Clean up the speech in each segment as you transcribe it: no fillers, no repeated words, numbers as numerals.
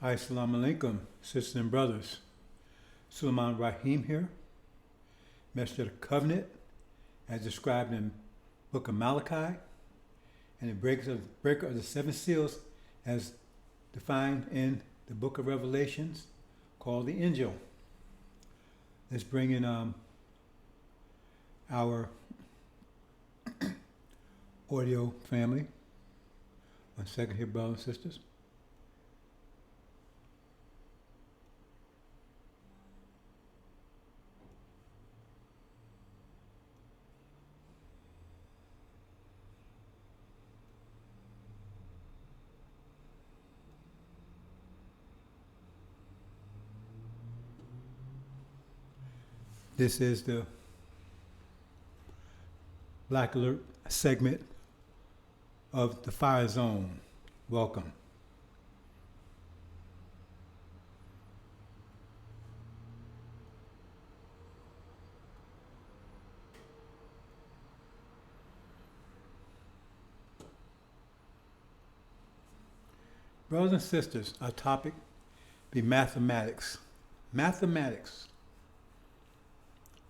Assalamu alaikum, sisters and brothers. Sulaiman Rahim here, Messenger of the Covenant, as described in the Book of Malachi, and the breaker of the seven seals, as defined in the Book of Revelations, called the AL-INJIL. Let's bring in our audio family. 1 second here, brothers and sisters. This is the Black Alert segment of the Fire Zone. Welcome. Brothers and sisters, our topic be mathematics. Mathematics.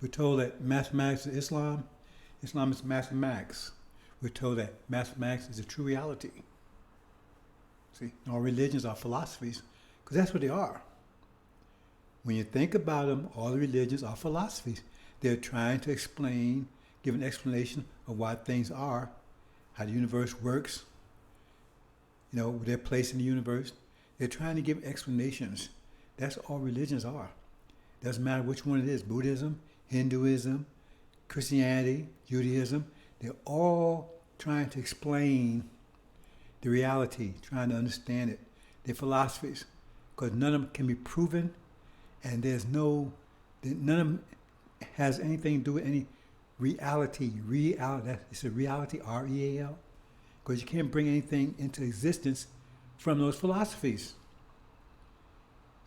We're told that mathematics is Islam. Islam is mathematics. We're told that mathematics is a true reality. See, all religions are philosophies, because that's what they are. When you think about them, all the religions are philosophies. They're trying to explain, give an explanation of why things are, how the universe works, their place in the universe. They're trying to give explanations. That's all religions are. Doesn't matter which one it is, Buddhism, Hinduism, Christianity, Judaism, they're all trying to explain the reality, trying to understand it. They're philosophies, because none of them can be proven, and none of them has anything to do with any reality. It's a reality, R-E-A-L, because you can't bring anything into existence from those philosophies.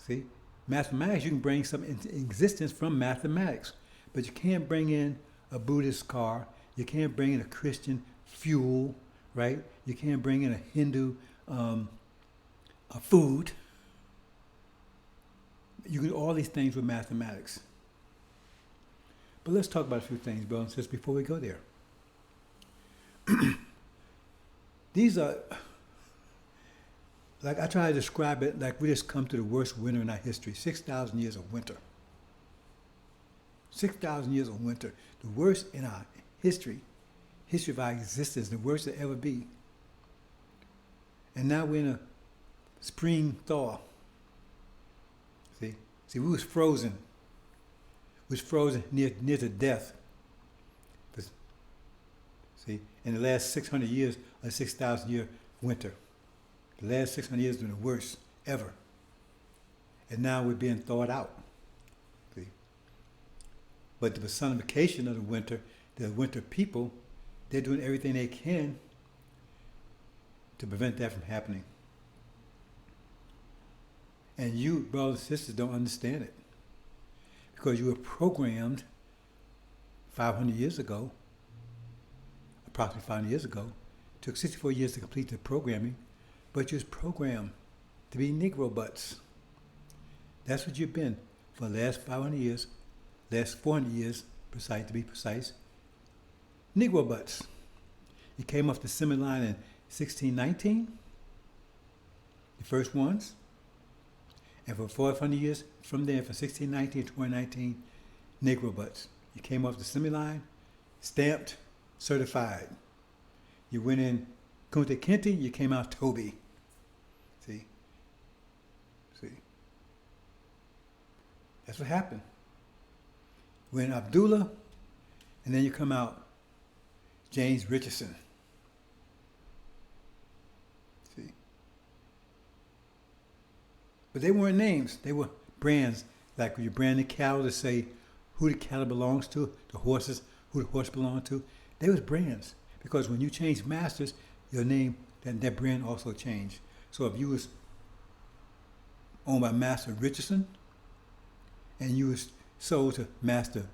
See, mathematics, you can bring something into existence from mathematics. But you can't bring in a Buddhist car. You can't bring in a Christian fuel, right? You can't bring in a Hindu food. You can do all these things with mathematics. But let's talk about a few things, brothers and sisters, before we go there. These are, like I try to describe it, like we just come to the worst winter in our history, 6,000 years of winter. 6,000 years of winter, the worst in our history of our existence, the worst it ever be. And now we're in a spring thaw. See, we was frozen. We was frozen near to death. But, see, in the last 600 years, or 6,000 year winter, the last 600 years have been the worst ever. And now we're being thawed out. But the personification of the winter people, they're doing everything they can to prevent that from happening. And you, brothers and sisters, don't understand it. Because you were programmed 500 years ago, approximately 500 years ago. It took 64 years to complete the programming, but you was programmed to be Negro butts. That's what you've been for the last 500 years. Last 400 years, to be precise, Negro butts. You came off the assembly line in 1619, the first ones, and for 400 years from there, from 1619 to 2019, Negro butts. You came off the assembly line, stamped, certified. You went in Kunta Kinte, you came out Toby. See? That's what happened. When Abdullah, and then you come out James Richardson. See? But they weren't names, they were brands. Like when you brand the cattle to say who the cattle belongs to, the horses, who the horse belonged to. They was brands. Because when you change masters, your name, that brand also changed. So if you was owned by Master Richardson, and you was sold to Master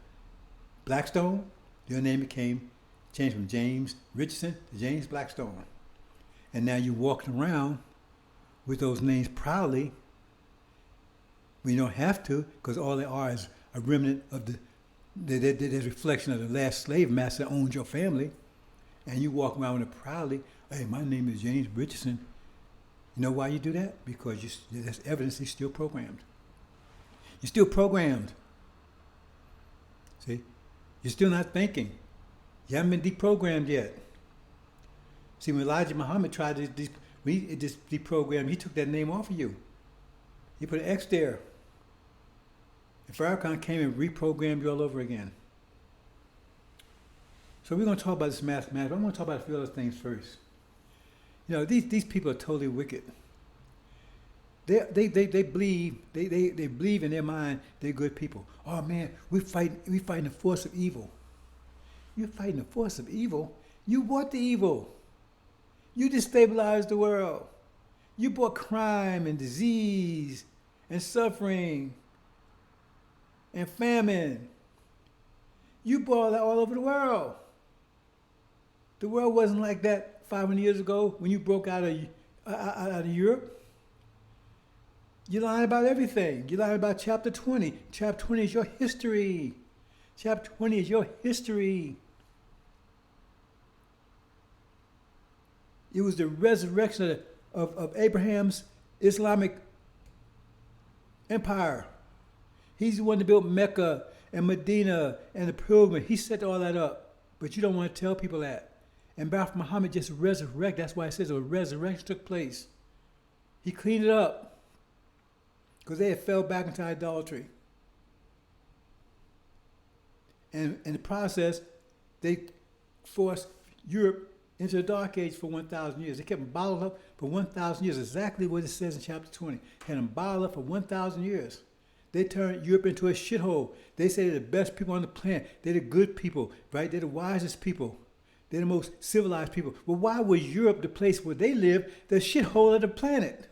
Blackstone, your name changed from James Richardson to James Blackstone. And now you're walking around with those names proudly We don't have to, because all they are is a remnant of the reflection of the last slave master that owned your family. And you walk around with it proudly, hey, my name is James Richardson. You know why you do that? Because that's evidence you're still programmed. You're still programmed. See? You're still not thinking. You haven't been deprogrammed yet. See, when Elijah Muhammad tried to deprogram, he took that name off of you. He put an X there. And Farrakhan came and reprogrammed you all over again. So we're going to talk about this mathematics. I'm going to talk about a few other things first. You know, these people are totally wicked. They believe in their mind they're good people. Oh man, we fighting the force of evil. You're fighting the force of evil? You brought the evil. You destabilized the world. You brought crime and disease and suffering and famine. You brought that all over the world. The world wasn't like that 500 years ago when you broke out of Europe. You're lying about everything. You're lying about chapter 20. Chapter 20 is your history. Chapter 20 is your history. It was the resurrection of Abraham's Islamic empire. He's the one that built Mecca and Medina and the pilgrim. He set all that up. But you don't want to tell people that. And Prophet Muhammad just resurrected. That's why it says a resurrection took place. He cleaned it up. Because they had fell back into idolatry. And in the process, they forced Europe into the Dark Age for 1,000 years. They kept them bottled up for 1,000 years, exactly what it says in chapter 20. Had them bottled up for 1,000 years. They turned Europe into a shithole. They say they're the best people on the planet. They're the good people, right? They're the wisest people. They're the most civilized people. Well, why was Europe, the place where they live, the shithole of the planet?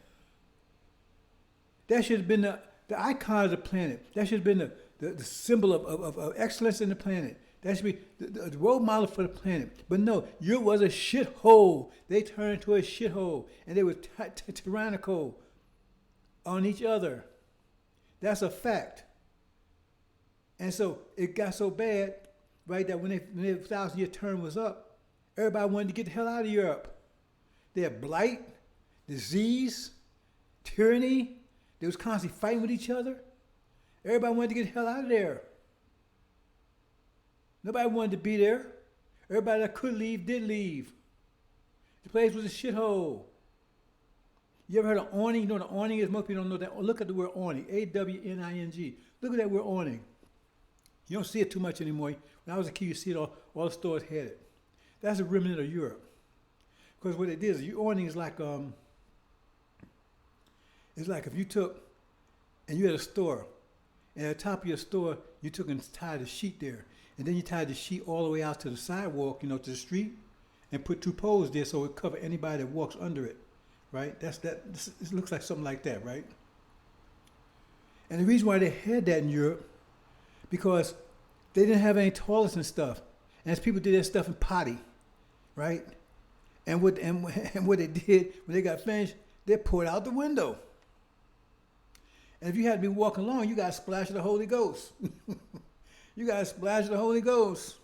That should have been the icon of the planet. That should have been the symbol of excellence in the planet. That should be the role model for the planet. But no, Europe was a shithole. They turned into a shithole. And they were tyrannical on each other. That's a fact. And so it got so bad, right, that when their 1,000-year term was up, everybody wanted to get the hell out of Europe. They had blight, disease, tyranny. They was constantly fighting with each other. Everybody wanted to get the hell out of there. Nobody wanted to be there. Everybody that could leave did leave. The place was a shithole. You ever heard of awning? You know what an awning is? Most people don't know that. Look at the word awning. A-W-N-I-N-G. Look at that word awning. You don't see it too much anymore. When I was a kid, you see it all the stores had it. That's a remnant of Europe. Because what it is, your awning is like, it's like if you took, and you had a store, and at the top of your store, you took and tied a sheet there. And then you tied the sheet all the way out to the sidewalk, to the street, and put 2 poles there so it cover anybody that walks under it. Right? It looks like something like that, right? And the reason why they had that in Europe, because they didn't have any toilets and stuff. And as people did their stuff in potty, right? And what they did when they got finished, they poured out the window. And if you had to be walking along, you got to splash of the Holy Ghost. You got to splash of the Holy Ghost.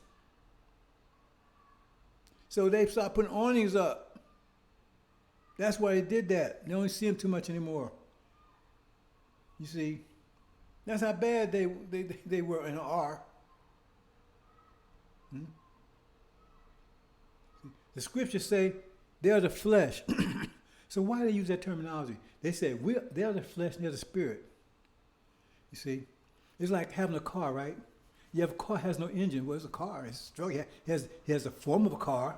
So they started putting awnings up. That's why they did that. They don't see them too much anymore. You see, that's how bad they were and are. The scriptures say they are the flesh. So why do they use that terminology? They say they are the flesh and they're the spirit. You see, it's like having a car, right? You have a car has no engine. Well, it's a car. It's strong. It has the form of a car,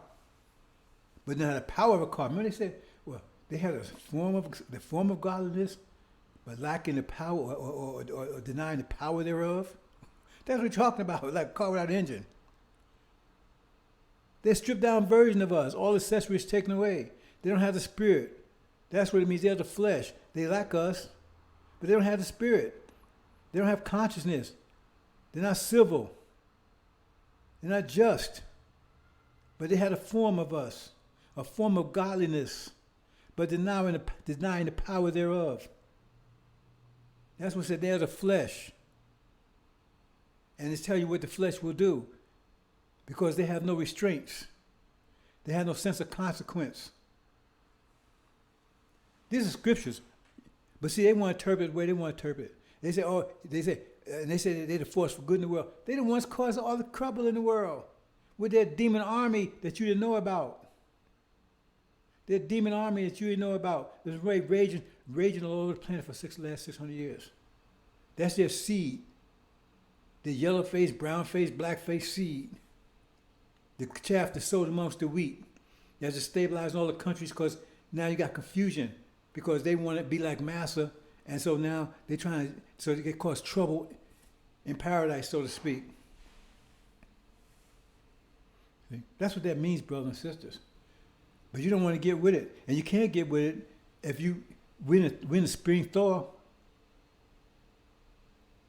but not the power of a car. Remember they said, well, they had the form of godliness, but lacking the power or denying the power thereof. That's what we're talking about, like a car without an engine. They're a stripped down version of us. All accessories taken away. They don't have the spirit. That's what it means. They're the flesh. They lack us, but they don't have the spirit. They don't have consciousness. They're not civil. They're not just. But they had a form of us, a form of godliness, but denying the power thereof. That's what it said. They're the flesh. And it's telling you what the flesh will do. Because they have no restraints. They have no sense of consequence. These are scriptures. But see, they want to interpret the way they want to interpret it. They say they're the force for good in the world. They're the ones causing all the trouble in the world with their demon army that you didn't know about. Their demon army that you didn't know about. It was raging all over the planet for the last 600 years. That's their seed. The yellow-faced, brown-faced, black-faced seed. The chaff that's sowed amongst the wheat. That's just stabilizing all the countries because now you got confusion because they want to be like Massa. And so now they're trying to, so they cause trouble in paradise, so to speak. See? That's what that means, brothers and sisters. But you don't want to get with it. And you can't get with it if you win the spring thaw.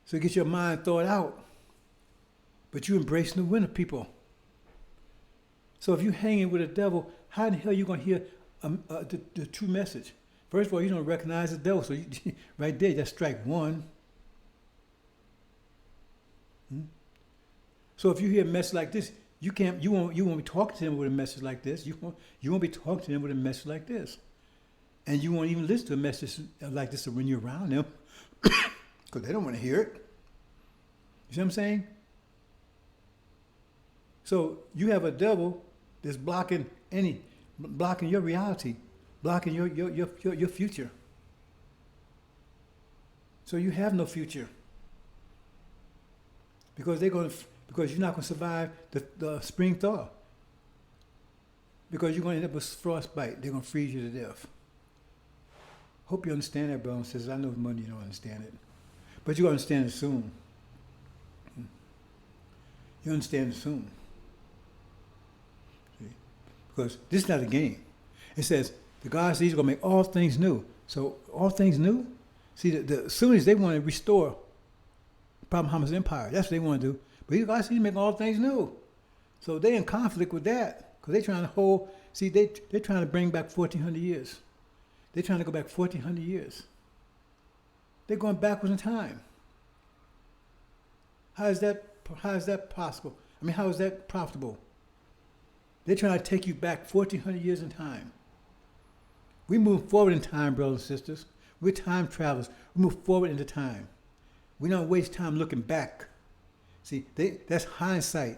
So get your mind thawed out. But you're embracing the winter people. So if you're hanging with the devil, how in the hell are you going to hear the true message? First of all, you don't recognize the devil. So you, right there, that's strike one. So if you hear a message like this, you won't be talking to them with a message like this. You won't be talking to them with a message like this. And you won't even listen to a message like this when you're around them. Because they don't want to hear it. You see what I'm saying? So you have a devil that's blocking your reality, blocking your future. So you have no future. Because you're not going to survive the spring thaw. Because you're going to end up with frostbite. They're going to freeze you to death. Hope you understand that, brother and sisters. I know money you don't understand it. But you're going to understand it soon. You understand it soon. See? Because this is not a game. It says, the God says he's going to make all things new. So all things new? See, the Sunnis, they want to restore Prophet Muhammad's empire. That's what they want to do. But God says he's making all things new. So they're in conflict with that. Because they're trying to hold, see, they're trying to bring back 1,400 years. They're trying to go back 1,400 years. They're going backwards in time. How is that possible? I mean, how is that profitable? They're trying to take you back 1,400 years in time. We move forward in time, brothers and sisters. We're time travelers. We move forward into time. We don't waste time looking back. See, that's hindsight.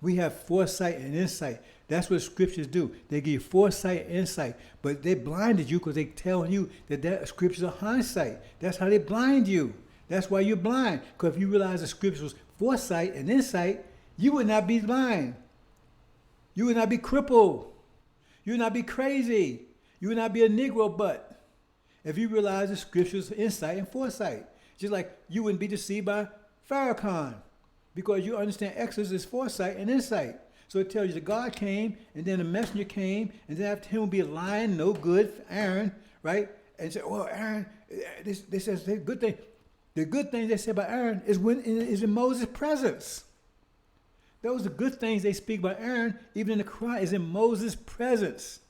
We have foresight and insight. That's what scriptures do. They give you foresight and insight, but they blinded you because they're telling you that scriptures are hindsight. That's how they blind you. That's why you're blind. Because if you realize the scriptures was foresight and insight, you would not be blind. You would not be crippled. You would not be crazy. You would not be a Negro butt. If you realize the scriptures, insight and foresight. Just like you wouldn't be deceived by Farrakhan. Because you understand Exodus is foresight and insight. So it tells you that God came, and then the messenger came, and then after him will be a lion, no good for Aaron, right? And say, well, Aaron, this says the good thing. The good thing they say about Aaron is in Moses' presence. Those are the good things they speak about Aaron, even in the Quran, is in Moses' presence.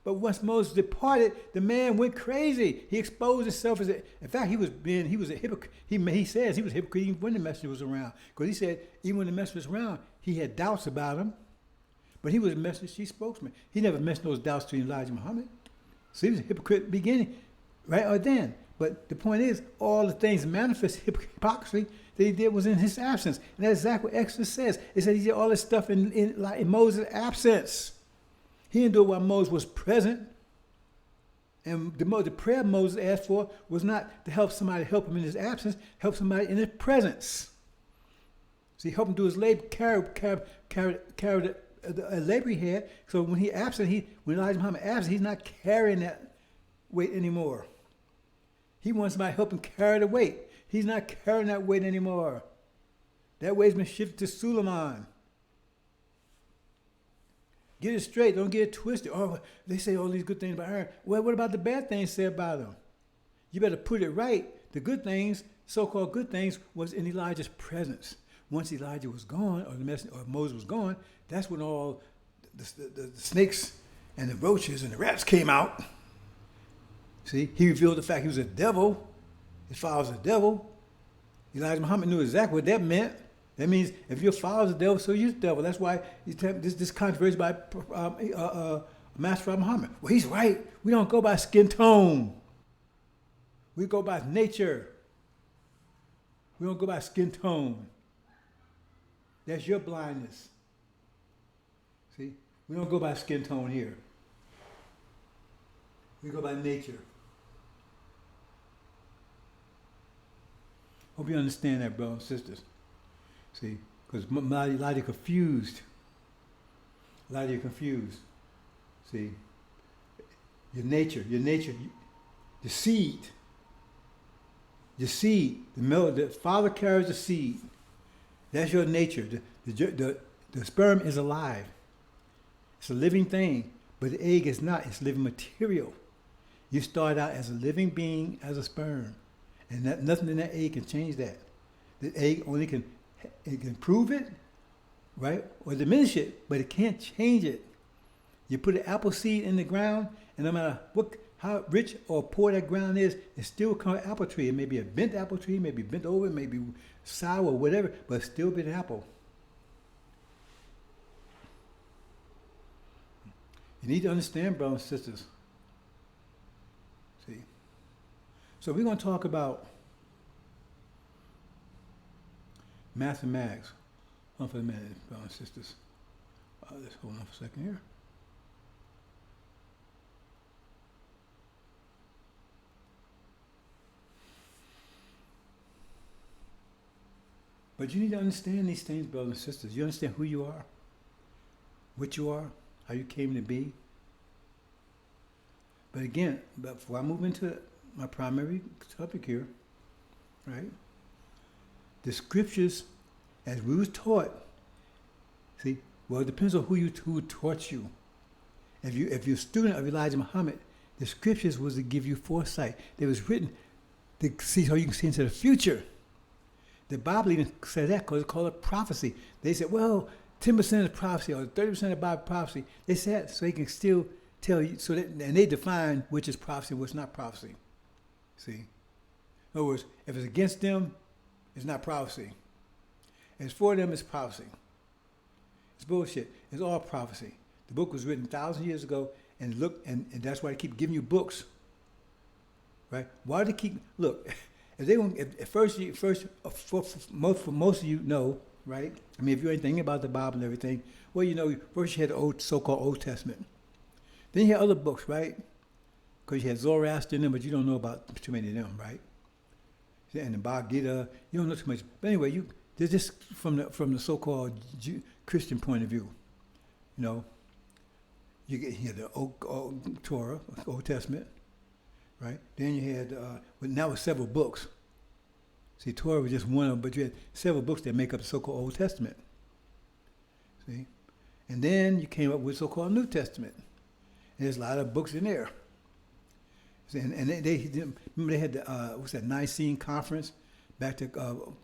But once Moses departed, the man went crazy. He exposed himself as in fact, he was a hypocrite. He says he was a hypocrite even when the messenger was around. Because he said, even when the messenger was around, he had doubts about him. But he was a messenger, chief spokesman. He never mentioned those doubts to Elijah Muhammad. So he was a hypocrite beginning, right or then. But the point is, all the things manifest hypocrisy that he did was in his absence. And that's exactly what Exodus says. It said he did all this stuff in Moses' absence. He didn't do it while Moses was present. And the prayer Moses asked for was not to help somebody help him in his absence, help somebody in his presence. See, help him do his labor, carry the labor he had. So when he absent, when Elijah Muhammad absent, he's not carrying that weight anymore. He wants somebody to help him carry the weight. He's not carrying that weight anymore. That weight's been shifted to Suleiman. Get it straight. Don't get it twisted. Oh, they say all these good things about Aaron. Well, what about the bad things said about him? You better put it right. The good things, so-called good things, was in Elijah's presence. Once Elijah was gone, or Moses was gone, that's when all the snakes and the roaches and the rats came out. See, he revealed the fact he was a devil. his father's the devil. Elijah Muhammad knew exactly what that meant. That means if your father's the devil, so you're the devil. That's why this controversy by Master Muhammad. Well, he's right. We don't go by skin tone. We go by nature. We don't go by skin tone. That's your blindness. See? We don't go by skin tone here. We go by nature. Hope you understand that, brothers and sisters. See? Because a lot of you confused. A lot of you confused. See? Your nature, the seed. The seed, the father carries the seed. That's your nature. The sperm is alive. It's a living thing, but the egg is not. It's living material. You start out as a living being, as a sperm, and nothing in that egg can change that. The egg only can improve it, right, or diminish it, but it can't change it. You put an apple seed in the ground, and no matter how rich or poor that ground is, it still comes an apple tree. It may be a bent apple tree, maybe bent over, maybe sour, whatever, but it's still be an apple. You need to understand, brothers and sisters. See? So we're going to talk about mathematics. Hold on for a minute, brothers and sisters. Let's hold on for a second here. But you need to understand these things, brothers and sisters. You understand who you are, what you are, how you came to be. But again, before I move into my primary topic here, right? The scriptures, as we was taught, see, well, it depends on who taught you. If you're a student of Elijah Muhammad, the scriptures was to give you foresight. They was written to see how you can see into the future. The Bible even said that because it's called a prophecy. They said, well, 10% of prophecy or 30% of Bible prophecy. They said so they can still tell you, and they define which is prophecy and what's not prophecy. See? In other words, if it's against them, it's not prophecy. If it's for them, it's prophecy. It's bullshit. It's all prophecy. The book was written 1,000 years ago, and that's why they keep giving you books. Right? Why do they keep, look, for most of you know, right? I mean, if you ain't thinking about the Bible and everything, well, you know, first you had the so-called Old Testament. Then you had other books, right? Because you had Zoroaster in them, but you don't know about too many of them, right? And the Bhagavad Gita, you don't know too much. But anyway, they're just from the so-called Christian point of view, you know. You had the old Torah, Old Testament, right? Then you had, but now it's several books. See, Torah was just one of them, but you had several books that make up the so-called Old Testament. See? And then you came up with so-called New Testament. And there's a lot of books in there. See, and they remember they had the, Nicene Conference back to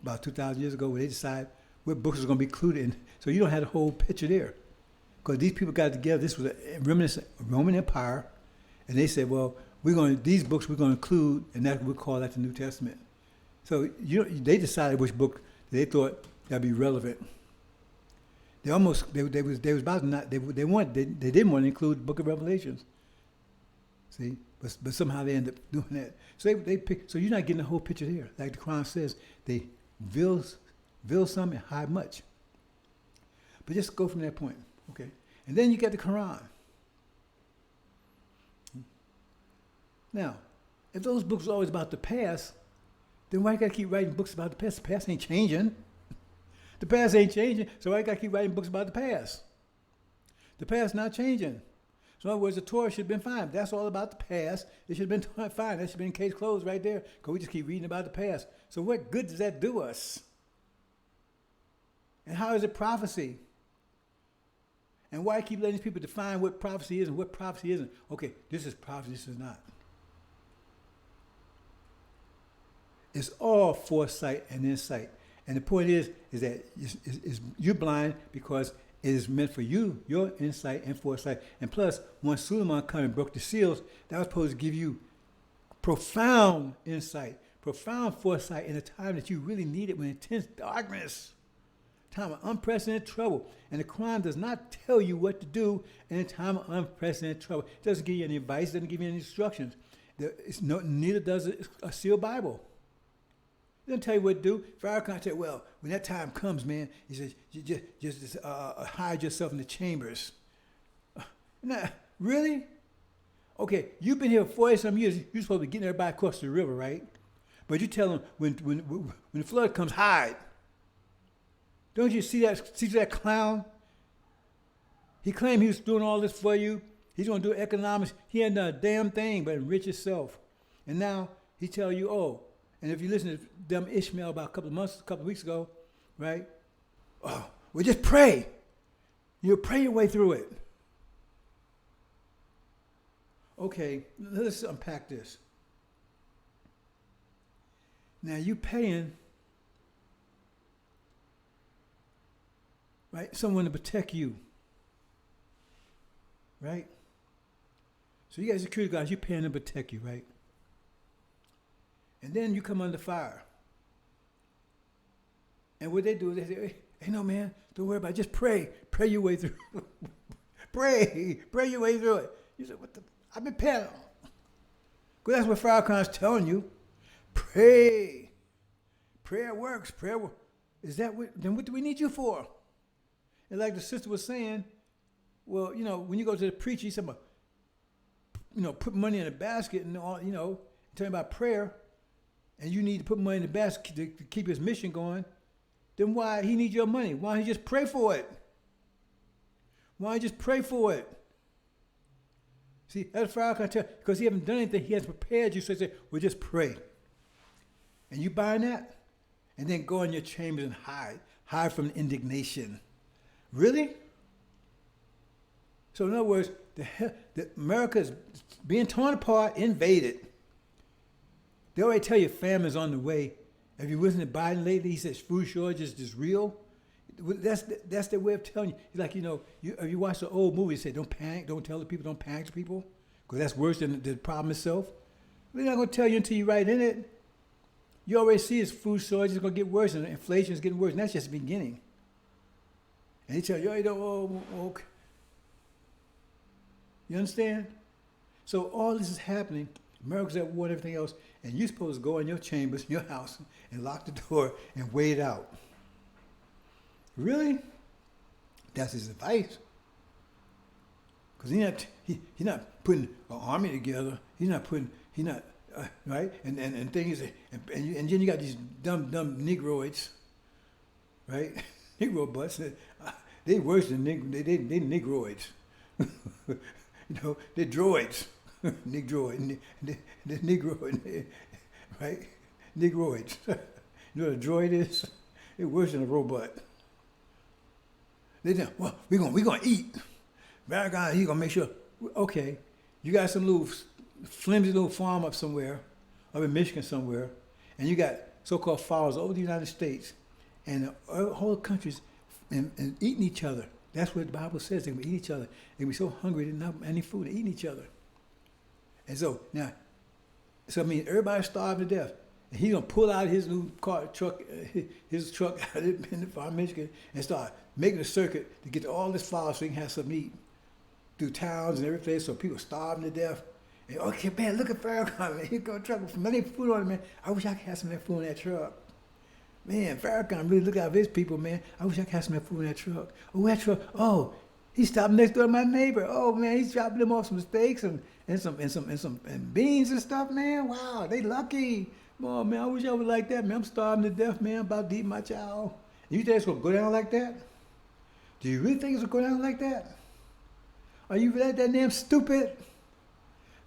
about 2,000 years ago where they decided what books was going to be included in. So you don't have the whole picture there. Because these people got together, this was a reminiscent Roman Empire, and they said, well, these books we're going to include, and that we call that the New Testament. So they decided which book they thought that'd be relevant. They was about to not, they didn't want to include the Book of Revelations. See, but somehow they ended up doing that. So they pick. So you're not getting the whole picture here. Like the Quran says, they veil some and hide much. But just go from that point, okay? And then you get the Quran. Now, if those books are always about the past, then why you gotta keep writing books about the past? The past ain't changing. The past ain't changing, so why you gotta keep writing books about the past? The past not changing. So in other words, the Torah should have been fine. That's all about the past. It should have been fine. That should have been case closed right there, because we just keep reading about the past. So what good does that do us? And how is it prophecy? And why keep letting these people define what prophecy is and what prophecy isn't? Okay, this is prophecy, this is not. It's all foresight and insight. And the point is that you're blind because it is meant for you, your insight and foresight. And plus, when Suleiman came and broke the seals, that was supposed to give you profound insight, profound foresight in a time that you really need it, when intense darkness, time of unprecedented trouble. And the Quran does not tell you what to do in a time of unprecedented trouble. It doesn't give you any advice, it doesn't give you any instructions. Neither does a sealed Bible. It doesn't tell you what to do. Farrakhan said, well, when that time comes, man, he says, you just hide yourself in the chambers. Now, really? Okay, you've been here for 40-some years. You're supposed to be getting everybody across the river, right? But you tell them, when the flood comes, hide. Don't you see that clown? He claimed he was doing all this for you. He's going to do economics. He hadn't done a damn thing but enrich himself. And now he tell you, oh, and if you listen to them Ishmael about a couple of weeks ago, right? Oh, well, just pray. You'll pray your way through it. Okay, let's unpack this. Now you paying, right, someone to protect you, right? So you got security guards, you're paying them to protect you, right? And then you come under fire. And what they do is they say, hey, no, man, don't worry about it. Just pray. Pray your way through. Pray your way through it. You say, what the? I've been paying. Because that's what Farrakhan's telling you. Pray. Prayer works. Is that what? Then what do we need you for? And like the sister was saying, well, when you go to the preacher, he said, put money in a basket and all, telling about prayer, and you need to put money in the basket to keep his mission going, then why he need your money? Why don't he just pray for it? Why don't he just pray for it? See, that's Farrakhan tell, because he hasn't done anything, he hasn't prepared you, so he said, well, just pray. And you buying that? And then go in your chambers and hide from indignation. Really? So in other words, America is being torn apart, invaded. They already tell you famine's on the way. Have you listened to Biden lately? He says food shortages is real. That's their way of telling you. It's like, if you watch the old movie, they say, don't panic, don't tell the people, don't panic to people, because that's worse than the problem itself. They're not going to tell you until you're right in it. You already see it's food shortage is going to get worse, and inflation is getting worse, and that's just the beginning. And they tell you, okay. You understand? So all this is happening. America's at war and everything else, and you're supposed to go in your chambers, in your house, and lock the door and wait it out. Really? That's his advice. Because he's not putting an army together. He's not right? And things, and then you got these dumb Negroids, right? Negro butts. They worse than they Negroids. They're droids. Negroid. They're Negroid, right? Negroids. You know what a droid is? They're worse than a robot. They say, well, we're gonna eat. Farrakhan, he's gonna make sure. Okay, you got some little flimsy little farm up in Michigan somewhere, and you got so-called followers over the United States and the whole countries and eating each other. That's what the Bible says. They're gonna eat each other. They're gonna be so hungry they don't have any food. They're eating each other. And so now, everybody's starving to death. And he's gonna pull out his new his truck out in the farm, Michigan, and start making a circuit to get to all this flour so he can have something to eat through towns and every place, so people are starving to death. And okay, man, look at Farrakhan, man. He's got a truck with plenty of food on it, man. I wish I could have some of that food in that truck. Man, Farrakhan really look out for his people, man. I wish I could have some of that food in that truck. Oh, that truck. Oh, he's stopping next door to my neighbor. Oh man, he's dropping them off some steaks and some beans and stuff, man. Wow, they lucky. Oh man, I wish I was like that, man. I'm starving to death, man. I'm about to eat my child. You think it's gonna go down like that? Do you really think it's gonna go down like that? Are you that damn stupid?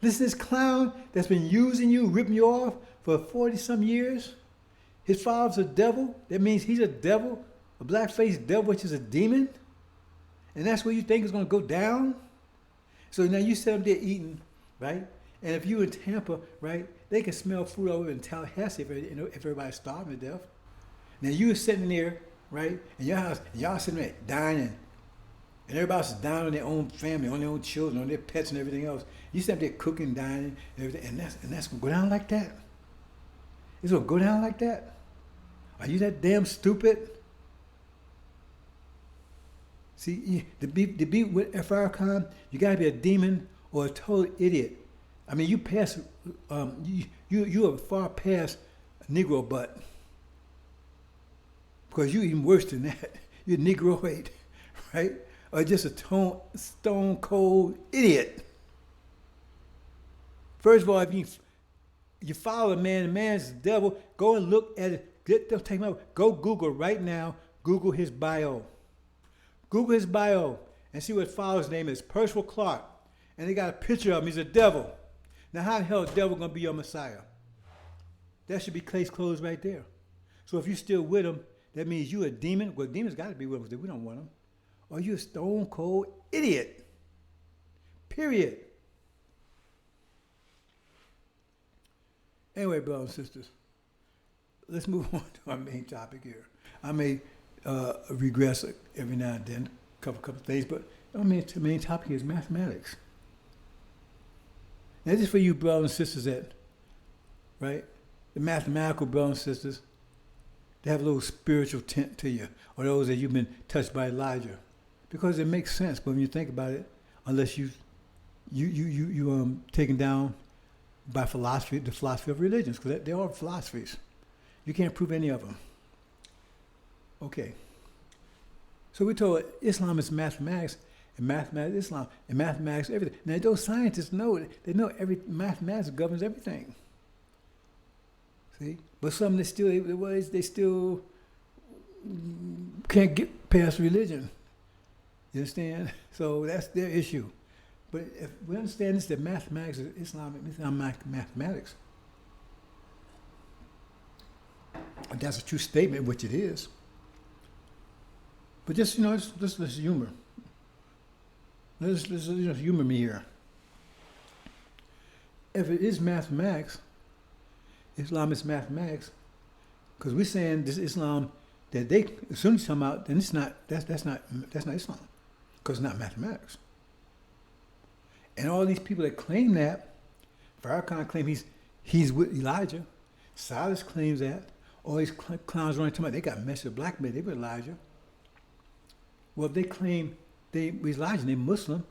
Listen to this clown that's been using you, ripping you off for 40-some years. His father's a devil. That means he's a devil, a black-faced devil, which is a demon. And that's what you think is going to go down? So now you sit up there eating, right? And if you in Tampa, right, they can smell food over in Tallahassee if everybody's starving to death. Now you sitting there, right, in your house, and y'all sitting there dining. And everybody else is dying on their own family, on their own children, on their pets and everything else. You sit up there cooking, dining, and everything, and that's going to go down like that. It's gonna go down like that? Are you that damn stupid? See, to be with Farrakhan, you gotta be a demon or a total idiot. I mean, you are far past Negro butt, because you're even worse than that. You're Negroid, right? Or just a stone cold idiot. First of all, if you follow a man, the man's the devil, go and look at it. Don't take my, go Google right now. Google his bio. Google his bio and see what follower's name is. Percival Clark. And they got a picture of him. He's a devil. Now, how the hell is the devil going to be your Messiah? That should be case closed right there. So if you're still with him, that means you a demon. Well, demons got to be with us. We don't want them. Or you a stone cold idiot. Period. Anyway, brothers and sisters, let's move on to our main topic here. I may regress every now and then, a couple things, but our main topic is mathematics. Now, this is for you brothers and sisters that, right, the mathematical brothers and sisters, they have a little spiritual tint to you, or those that you've been touched by Elijah, because it makes sense. But when you think about it, unless you taken down by philosophy, the philosophy of religions, because they are philosophies. You can't prove any of them. Okay. So we told Islam is mathematics, and mathematics Islam, and mathematics everything. Now those scientists know, they know mathematics governs everything. See? But some they still can't get past religion. You understand? So that's their issue. But if we understand this, that mathematics is Islamic mathematics, and that's a true statement, which it is. But just, let's humor. Let's humor me here. If it is mathematics, Islam is mathematics, because we're saying this Islam that they, as soon as you come out, then it's not. That's not Islam, because it's not mathematics. And all these people that claim that, Farrakhan claims he's with Elijah. Silas claims that. All these clowns running talking about they got messed with black men, they were Elijah. Well, if they claim they were Elijah, they're Muslim.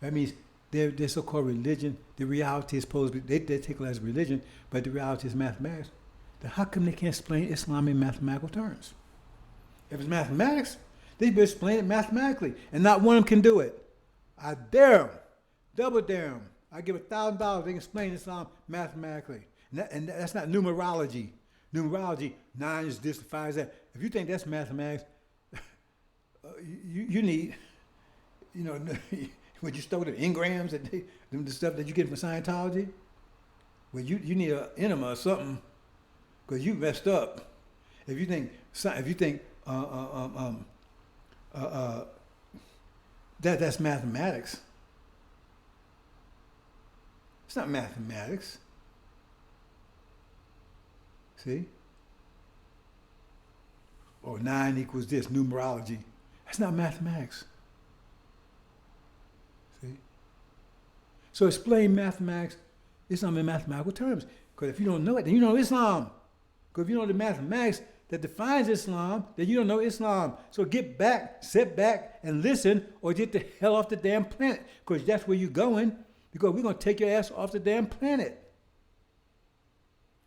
That means their so-called religion, the reality is supposed to be, they take it as religion, but the reality is mathematics. Then how come they can't explain Islam in mathematical terms? If it's mathematics, they better explain it mathematically, and not one of them can do it. I dare them. Double dare them. I give $1,000. They can explain Islam mathematically. And that's not numerology. Numerology, 9 is this, 5 is that. If you think that's mathematics, you need, when you stole the engrams, the stuff that you get from Scientology, well, you need an enema or something, because you messed up. If you think that's mathematics. It's not mathematics. See? Or 9 equals this, numerology. That's not mathematics. See? So explain mathematics, Islam in mathematical terms. Because if you don't know it, then you don't know Islam. Because if you know the mathematics that defines Islam, then you don't know Islam. So sit back and listen, or get the hell off the damn planet. Because that's where you're going. Because we're going to take your ass off the damn planet.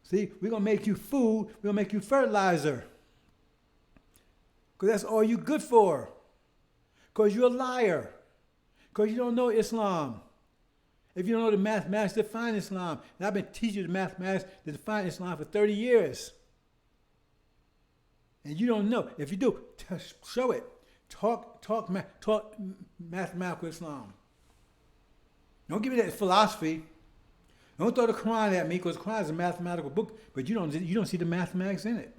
See, we're going to make you food. We're going to make you fertilizer. Because that's all you're good for. Because you're a liar. Because you don't know Islam. If you don't know the mathematics that define Islam. And I've been teaching you the mathematics that define Islam for 30 years. And you don't know. If you do, show it. Talk mathematical Islam. Don't give me that philosophy. Don't throw the Quran at me, because the Quran is a mathematical book, but you don't see the mathematics in it.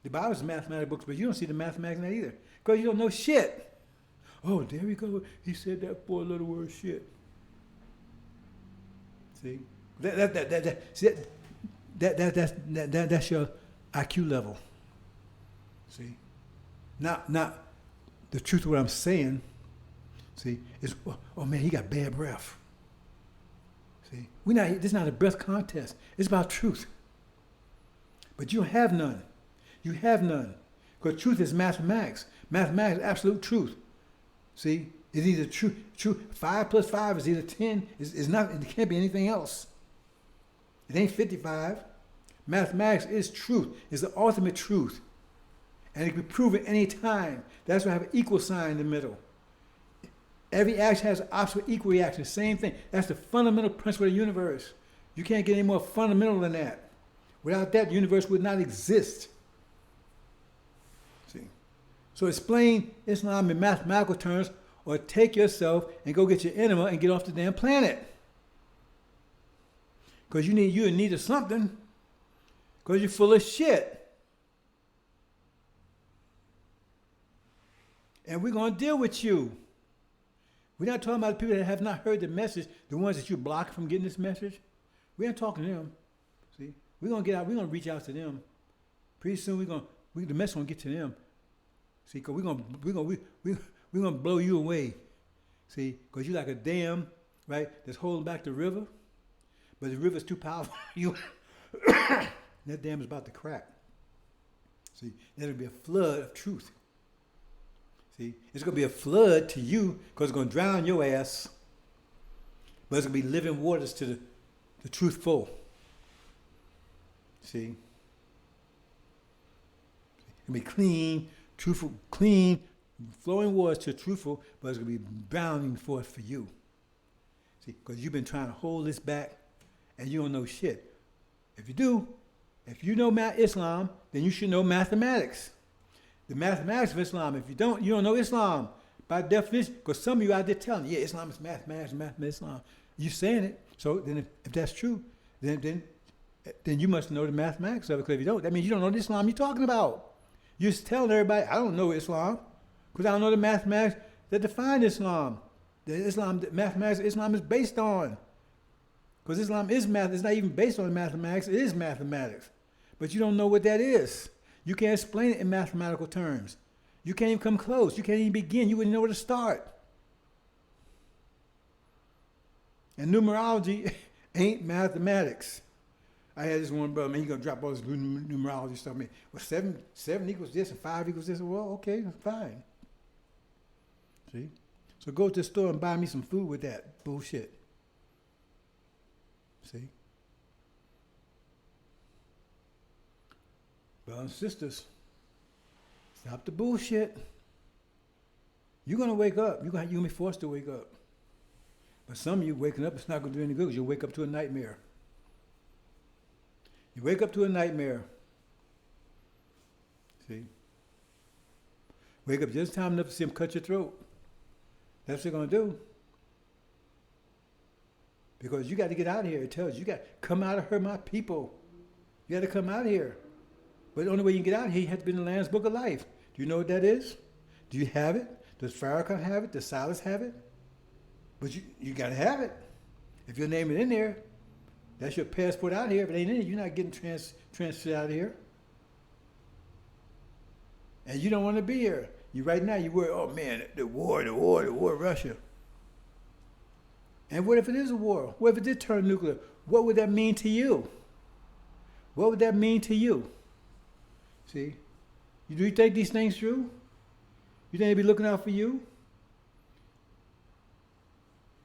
The Bible is a mathematical book, but you don't see the mathematics in it either, because you don't know shit. Oh, there we go. He said that 4-letter word shit. See, that's your IQ level. See, not the truth of what I'm saying. See, is, oh man, he got bad breath. See, this is not a breath contest. It's about truth. But you have none. You have none. Because truth is mathematics. Mathematics is absolute truth. See, it's either true. 5 plus 5 is either 10. It's not. It can't be anything else. It ain't 55. Mathematics is truth. It's the ultimate truth. And it can be proven any time. That's why I have an equal sign in the middle. Every action has an opposite equal reaction. Same thing. That's the fundamental principle of the universe. You can't get any more fundamental than that. Without that, the universe would not exist. See? So explain Islam in mathematical terms, or take yourself and go get your enema and get off the damn planet. Because you're in need of something. Because you're full of shit. And we're going to deal with you. We're not talking about the people that have not heard the message, the ones that you blocked from getting this message. We ain't talking to them. See, we're gonna get out. We're gonna reach out to them. Pretty soon, the message gonna get to them. See, cause we're gonna blow you away. See, cause you're like a dam, right? That's holding back the river, but the river's too powerful for you. That dam is about to crack. See, there'll be a flood of truth. See, it's going to be a flood to you because it's going to drown your ass. But it's going to be living waters to the truthful. See? It's going to be clean, truthful, clean, flowing waters to the truthful, but it's going to be bounding forth for you. See, because you've been trying to hold this back and you don't know shit. If you know Islam, then you should know mathematics. The mathematics of Islam. If you don't know Islam by definition. Because some of you out there telling, yeah, Islam is mathematics, Islam. You saying it. So then, if that's true, then you must know the mathematics of it. Because if you don't, that means you don't know the Islam you're talking about. You're just telling everybody, I don't know Islam, because I don't know the mathematics that define Islam. The mathematics of Islam is based on. Because Islam is math. It's not even based on mathematics. It is mathematics. But you don't know what that is. You can't explain it in mathematical terms. You can't even come close. You can't even begin. You wouldn't know where to start. And numerology ain't mathematics. I had this one brother, man, he's going to drop all this numerology stuff. Man, well, 7 equals this and 5 equals this. Well, okay, that's fine. See? So go to the store and buy me some food with that bullshit. See? Brothers and sisters, stop the bullshit. You're going to wake up. You're going to be forced to wake up. But some of you waking up, it's not going to do any good because you'll wake up to a nightmare. You wake up to a nightmare. See? Wake up just time enough to see them cut your throat. That's what they're going to do. Because you got to get out of here. It tells you got to come out of her, my people. You got to come out of here. But the only way you can get out of here, you have to be in the Lamb's Book of Life. Do you know what that is? Do you have it? Does Farrakhan have it? Does Silas have it? But you got to have it. If your name is in there, that's your passport out here. If it ain't in it, you're not getting transferred out of here. And you don't want to be here. Right now, you worry, oh man, the war, Russia. And what if it is a war? What if it did turn nuclear? What would that mean to you? What would that mean to you? See? Do you think these things through? You think they'd be looking out for you? You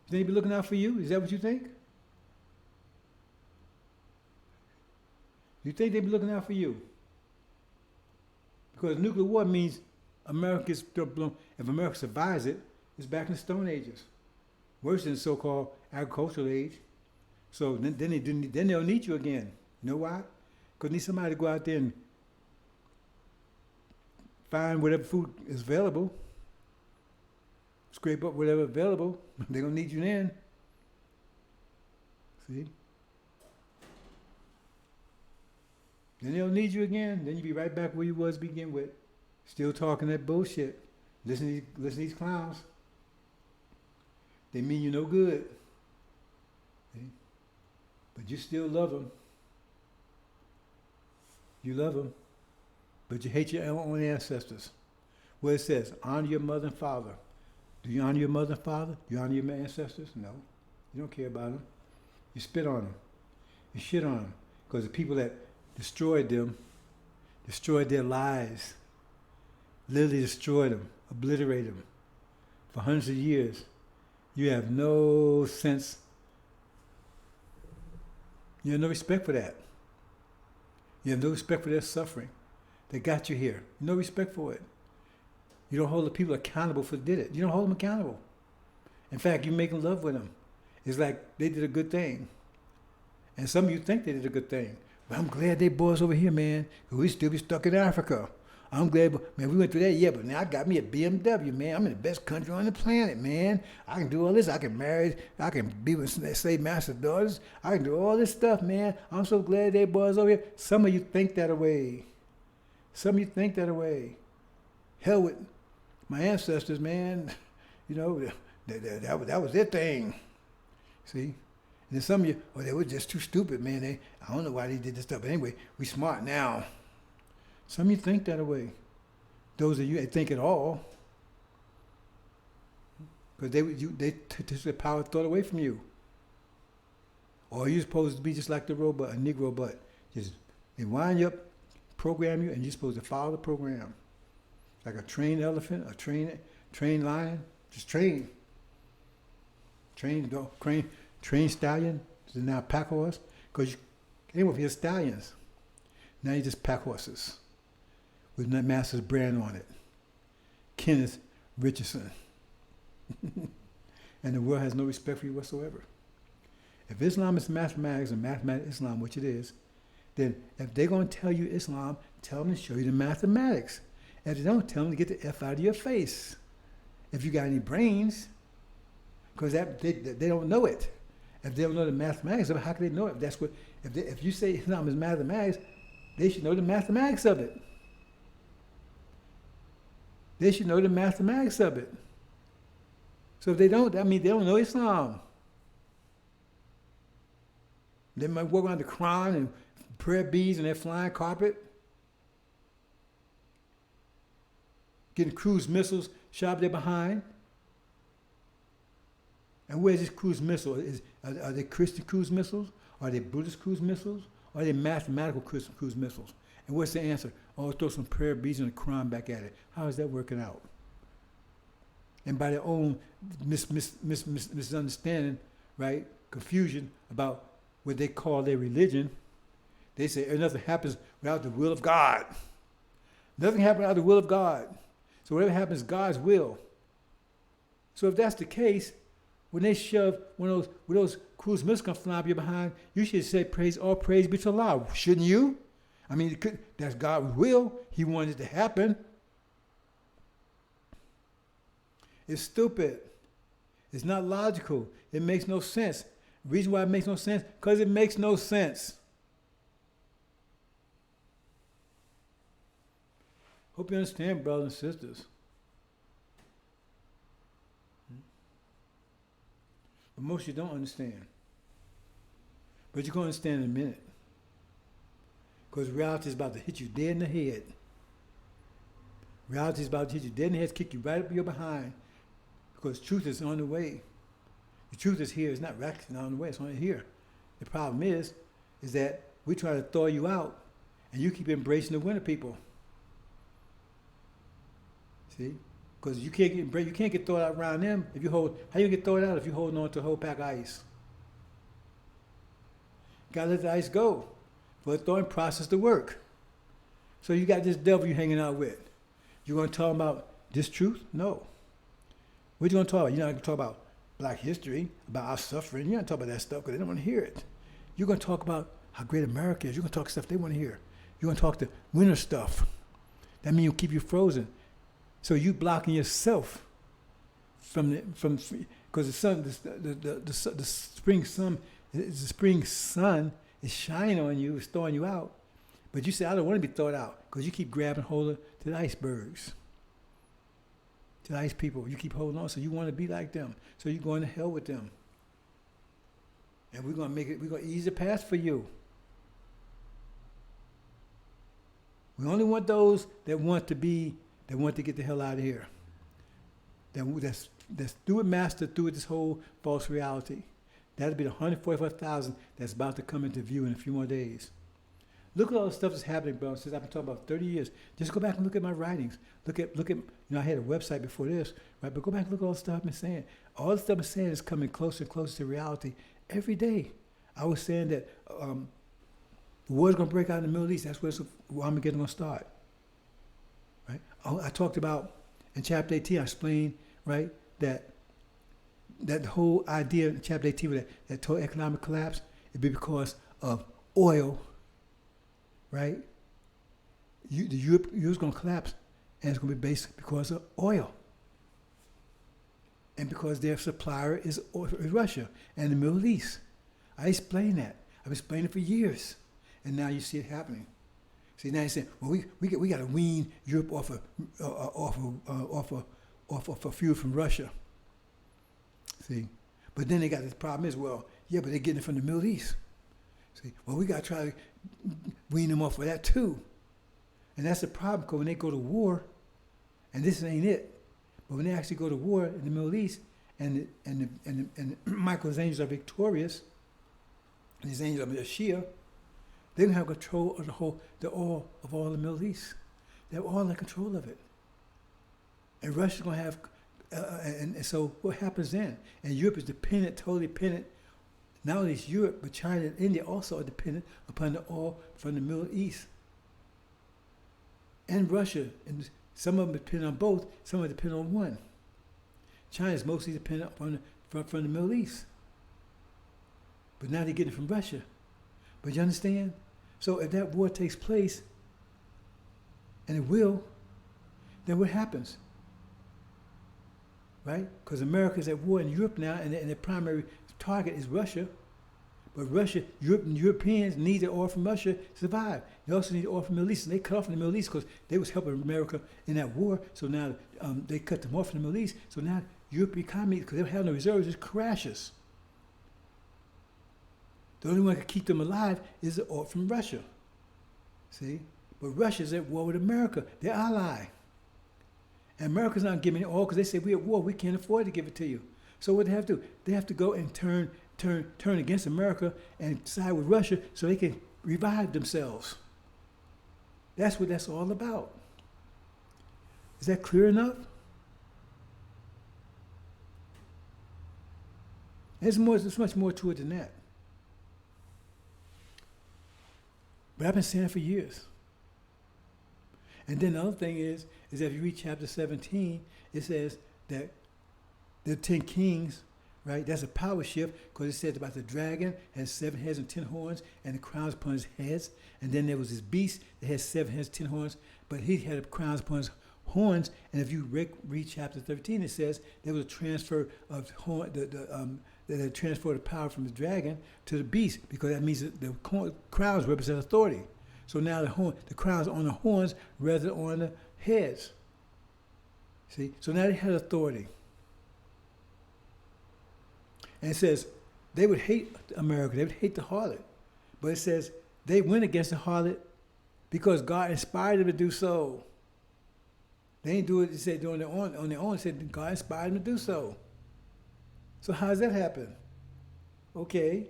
think they'd be looking out for you? Is that what you think? You think they'd be looking out for you? Because nuclear war means if America survives it, it's back in the Stone Ages. Worse than the so-called agricultural age. So then they'll need you again. You know why? Because they need somebody to go out there and find whatever food is available, scrape up whatever available. They're going to need you then. See? Then they'll need you again. Then you'll be right back where you was to begin with. Still talking that bullshit. Listen to these clowns. They mean you no good. See? But you still love them. You love them. But you hate your own ancestors. Where it says, honor your mother and father. Do you honor your mother and father? Do you honor your ancestors? No. You don't care about them. You spit on them. You shit on them. Because the people that destroyed them, destroyed their lives, literally destroyed them, obliterated them for hundreds of years. You have no sense, you have no respect for that. You have no respect for their suffering. They got you here. No respect for it. You don't hold the people accountable for did it. You don't hold them accountable. In fact, you're making love with them. It's like they did a good thing. And some of you think they did a good thing. But I'm glad they boys over here, man, because we still be stuck in Africa. I'm glad, man, we went through that, yeah, but now I got me a BMW, man. I'm in the best country on the planet, man. I can do all this. I can marry, I can be with slave master daughters. I can do all this stuff, man. I'm so glad they boys over here. Some of you think that away. Some of you think that away. Hell with my ancestors, man. You know, that was their thing. See? And then some of you, oh, they were just too stupid, man. I don't know why they did this stuff. But anyway, we smart now. Some of you think that way. Those of you that think it all, because they took the power thought away from you. Or you're supposed to be just like the robot, a Negro butt. Just they wind you up, program you, and you're supposed to follow the program. Like a trained elephant, a trained lion, just train. Trained stallion, so now pack horse, because you came up here stallions. Now you just pack horses with that master's brand on it. Kenneth Richardson. And the world has no respect for you whatsoever. If Islam is mathematics and mathematics Islam, which it is, then if they're going to tell you Islam, tell them to show you the mathematics. If they don't, tell them to get the F out of your face. If you got any brains, because they don't know it. If they don't know the mathematics of it, how can they know it? If you say Islam is mathematics, they should know the mathematics of it. They should know the mathematics of it. So if they don't, that means they don't know Islam. They might walk around the Quran and prayer beads and their flying carpet, getting cruise missiles shot there behind. And where's this cruise missile? Are they Christian cruise missiles? Are they Buddhist cruise missiles? Or are they mathematical cruise missiles? And what's the answer? Oh, throw some prayer beads and a Quran back at it. How is that working out? And by their own misunderstanding, right, confusion about what they call their religion, they say nothing happens without the will of God. Nothing happens without the will of God. So whatever happens is God's will. So if that's the case, when they shove one of those cruise missiles come flying up your behind, you should say, all praise be to Allah. Shouldn't you? I mean, that's God's will. He wanted it to happen. It's stupid. It's not logical. It makes no sense. The reason why it makes no sense, because it makes no sense. Hope you understand, brothers and sisters. But most of you don't understand. But you're going to understand in a minute. Because reality is about to hit you dead in the head. Reality is about to hit you dead in the head, kick you right up your behind. Because truth is on the way. The truth is here. It's not actually on the way. It's only here. The problem is that we try to throw you out, and you keep embracing the winter people. See? Because you can't get thrown out around them if you hold. How you get thrown out if you holding on to a whole pack of ice? Gotta let the ice go for the thawing process to work. So you got this devil you hanging out with. You gonna talk about this truth? No. What you gonna talk about? You're not gonna talk about Black history, about our suffering. You're not talk about that stuff because they don't want to hear it. You're gonna talk about how great America is. You're gonna talk stuff they want to hear. You're gonna talk the winter stuff. That means you'll keep you frozen. So you blocking yourself from because the sun, the spring sun, the spring sun is shining on you, it's throwing you out. But you say, I don't want to be thrown out because you keep grabbing hold of to the icebergs, to the ice people. You keep holding on, so you want to be like them. So you're going to hell with them. And we're going to ease the path for you. We only want those that want to get the hell out of here. That's through it, master, through it, this whole false reality. That'll be the 145,000 that's about to come into view in a few more days. Look at all the stuff that's happening, bro. Since I've been talking about 30 years. Just go back and look at my writings. Look at. I had a website before this, right? But go back and look at all the stuff I've been saying. All the stuff I'm saying is coming closer and closer to reality every day. I was saying that the war's going to break out in the Middle East. That's where Armageddon going to start, right? I talked about in chapter 18. I explained, right, that the whole idea in chapter 18 with that total economic collapse, it'd be because of oil. Right? Europe's going to collapse, and it's going to be based because of oil. And because their supplier is Russia and the Middle East. I explained that. I've explained it for years. And now you see it happening. See, now you're saying, well, we got to wean Europe off of fuel from Russia. See? But then they got this problem as well. Yeah, but they're getting it from the Middle East. See, well, we got to try to wean them off of that too. And that's the problem, because when they go to war, and this ain't it, but when they actually go to war in the Middle East, and Michael's angels are victorious, and his angels are Shia, they're going to have control of the oil of all the Middle East. They have all the control of it. And Russia's going to have, and so what happens then? And Europe is dependent, totally dependent. Not only is Europe, but China and India also are dependent upon the oil from the Middle East. And Russia, and some of them depend on both, some of them depend on one. China is mostly dependent upon from the Middle East. But now they're getting it from Russia. But you understand? So if that war takes place, and it will, then what happens? Right? Because America's at war in Europe now, and their primary target is Russia. But Europeans need the oil from Russia to survive. They also need the oil from the Middle East. And they cut off from the Middle East because they was helping America in that war. So now they cut them off from the Middle East. So now European economy, because they don't have no reserves, just crashes. The only one that can keep them alive is the oil from Russia. See? But Russia's at war with America, their ally. And America's not giving it oil because they say, we're at war, we can't afford to give it to you. So what they have to do? They have to go and turn against America and side with Russia so they can revive themselves. That's what that's all about. Is that clear enough? There's much more to it than that. But I've been saying it for years. And then the other thing is if you read chapter 17, it says that the 10 kings, right? That's a power shift, because it says about the dragon has 7 heads and 10 horns, and the crowns upon his heads. And then there was this beast that had 7 heads, 10 horns, but he had crowns upon his horns. And if you read chapter 13, it says there was a transfer of that transferred the power from the dragon to the beast, because that means that the crowns represent authority. So now the crowns are on the horns rather than on the heads. See? So now they had authority. And it says they would hate America. They would hate the harlot. But it says they went against the harlot because God inspired them to do so. They didn't do it, they said, on their own. It said God inspired them to do so. So how does that happen? Okay.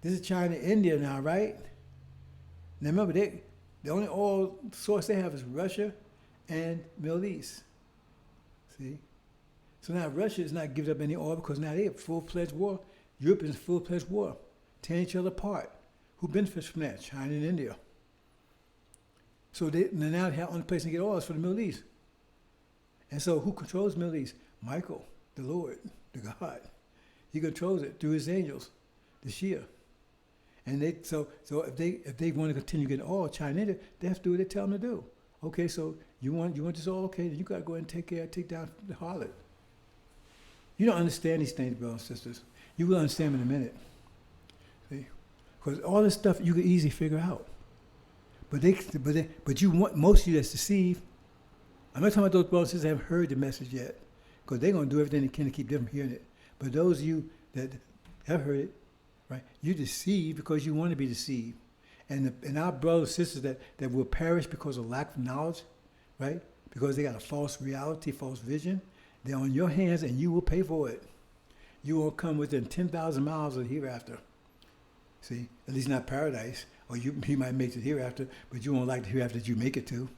This is China, India now, right? Now remember, the only oil source they have is Russia and Middle East. See? So now Russia is not giving up any oil because now they're in full-fledged war. Europe is in full-fledged war, tearing each other apart. Who benefits from that? China and India. So now the only place to get oil is for the Middle East. And so who controls the Middle East? Michael, the Lord, the God. He controls it through his angels, the Shia. And so if they want to continue getting oil, China and India, they have to do what they tell them to do. Okay, so you want this oil? Okay, then you got to go ahead and take down the harlot. You don't understand these things, brothers and sisters. You will understand in a minute. See? Because all this stuff you can easily figure out. But you want most of you that's deceived. I'm not talking about those brothers and sisters that haven't heard the message yet, because they're going to do everything they can to keep them from hearing it. But those of you that have heard it, right, you deceive because you want to be deceived. And our brothers and sisters that will perish because of lack of knowledge, right, because they got a false reality, false vision, they're on your hands and you will pay for it. you won't come within 10,000 miles of the hereafter. See, at least not paradise. Or you might make it hereafter, but you won't like the hereafter that you make it to.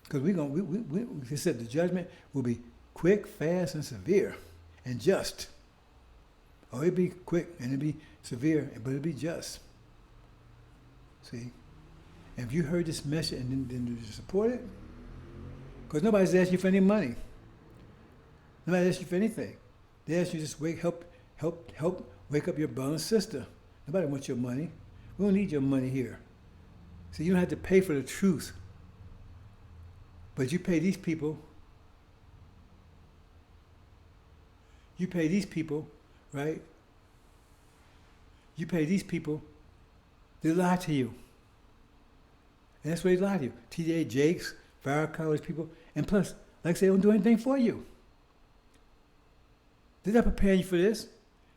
Because they said the judgment will be quick, fast, and severe, and just. Or it'll be quick and it'll be severe, but it'll be just. See, and if you heard this message and then you support it, because nobody's asking you for any money. Nobody asks you for anything. They ask you to just help wake up your brother and sister. Nobody wants your money. We don't need your money here. So you don't have to pay for the truth. But you pay these people. You pay these people, right? You pay these people. They lie to you. And that's what they lie to you. TJ Jakes, Farrakhan's people. And plus, like I say, they don't do anything for you. They're not preparing you for this.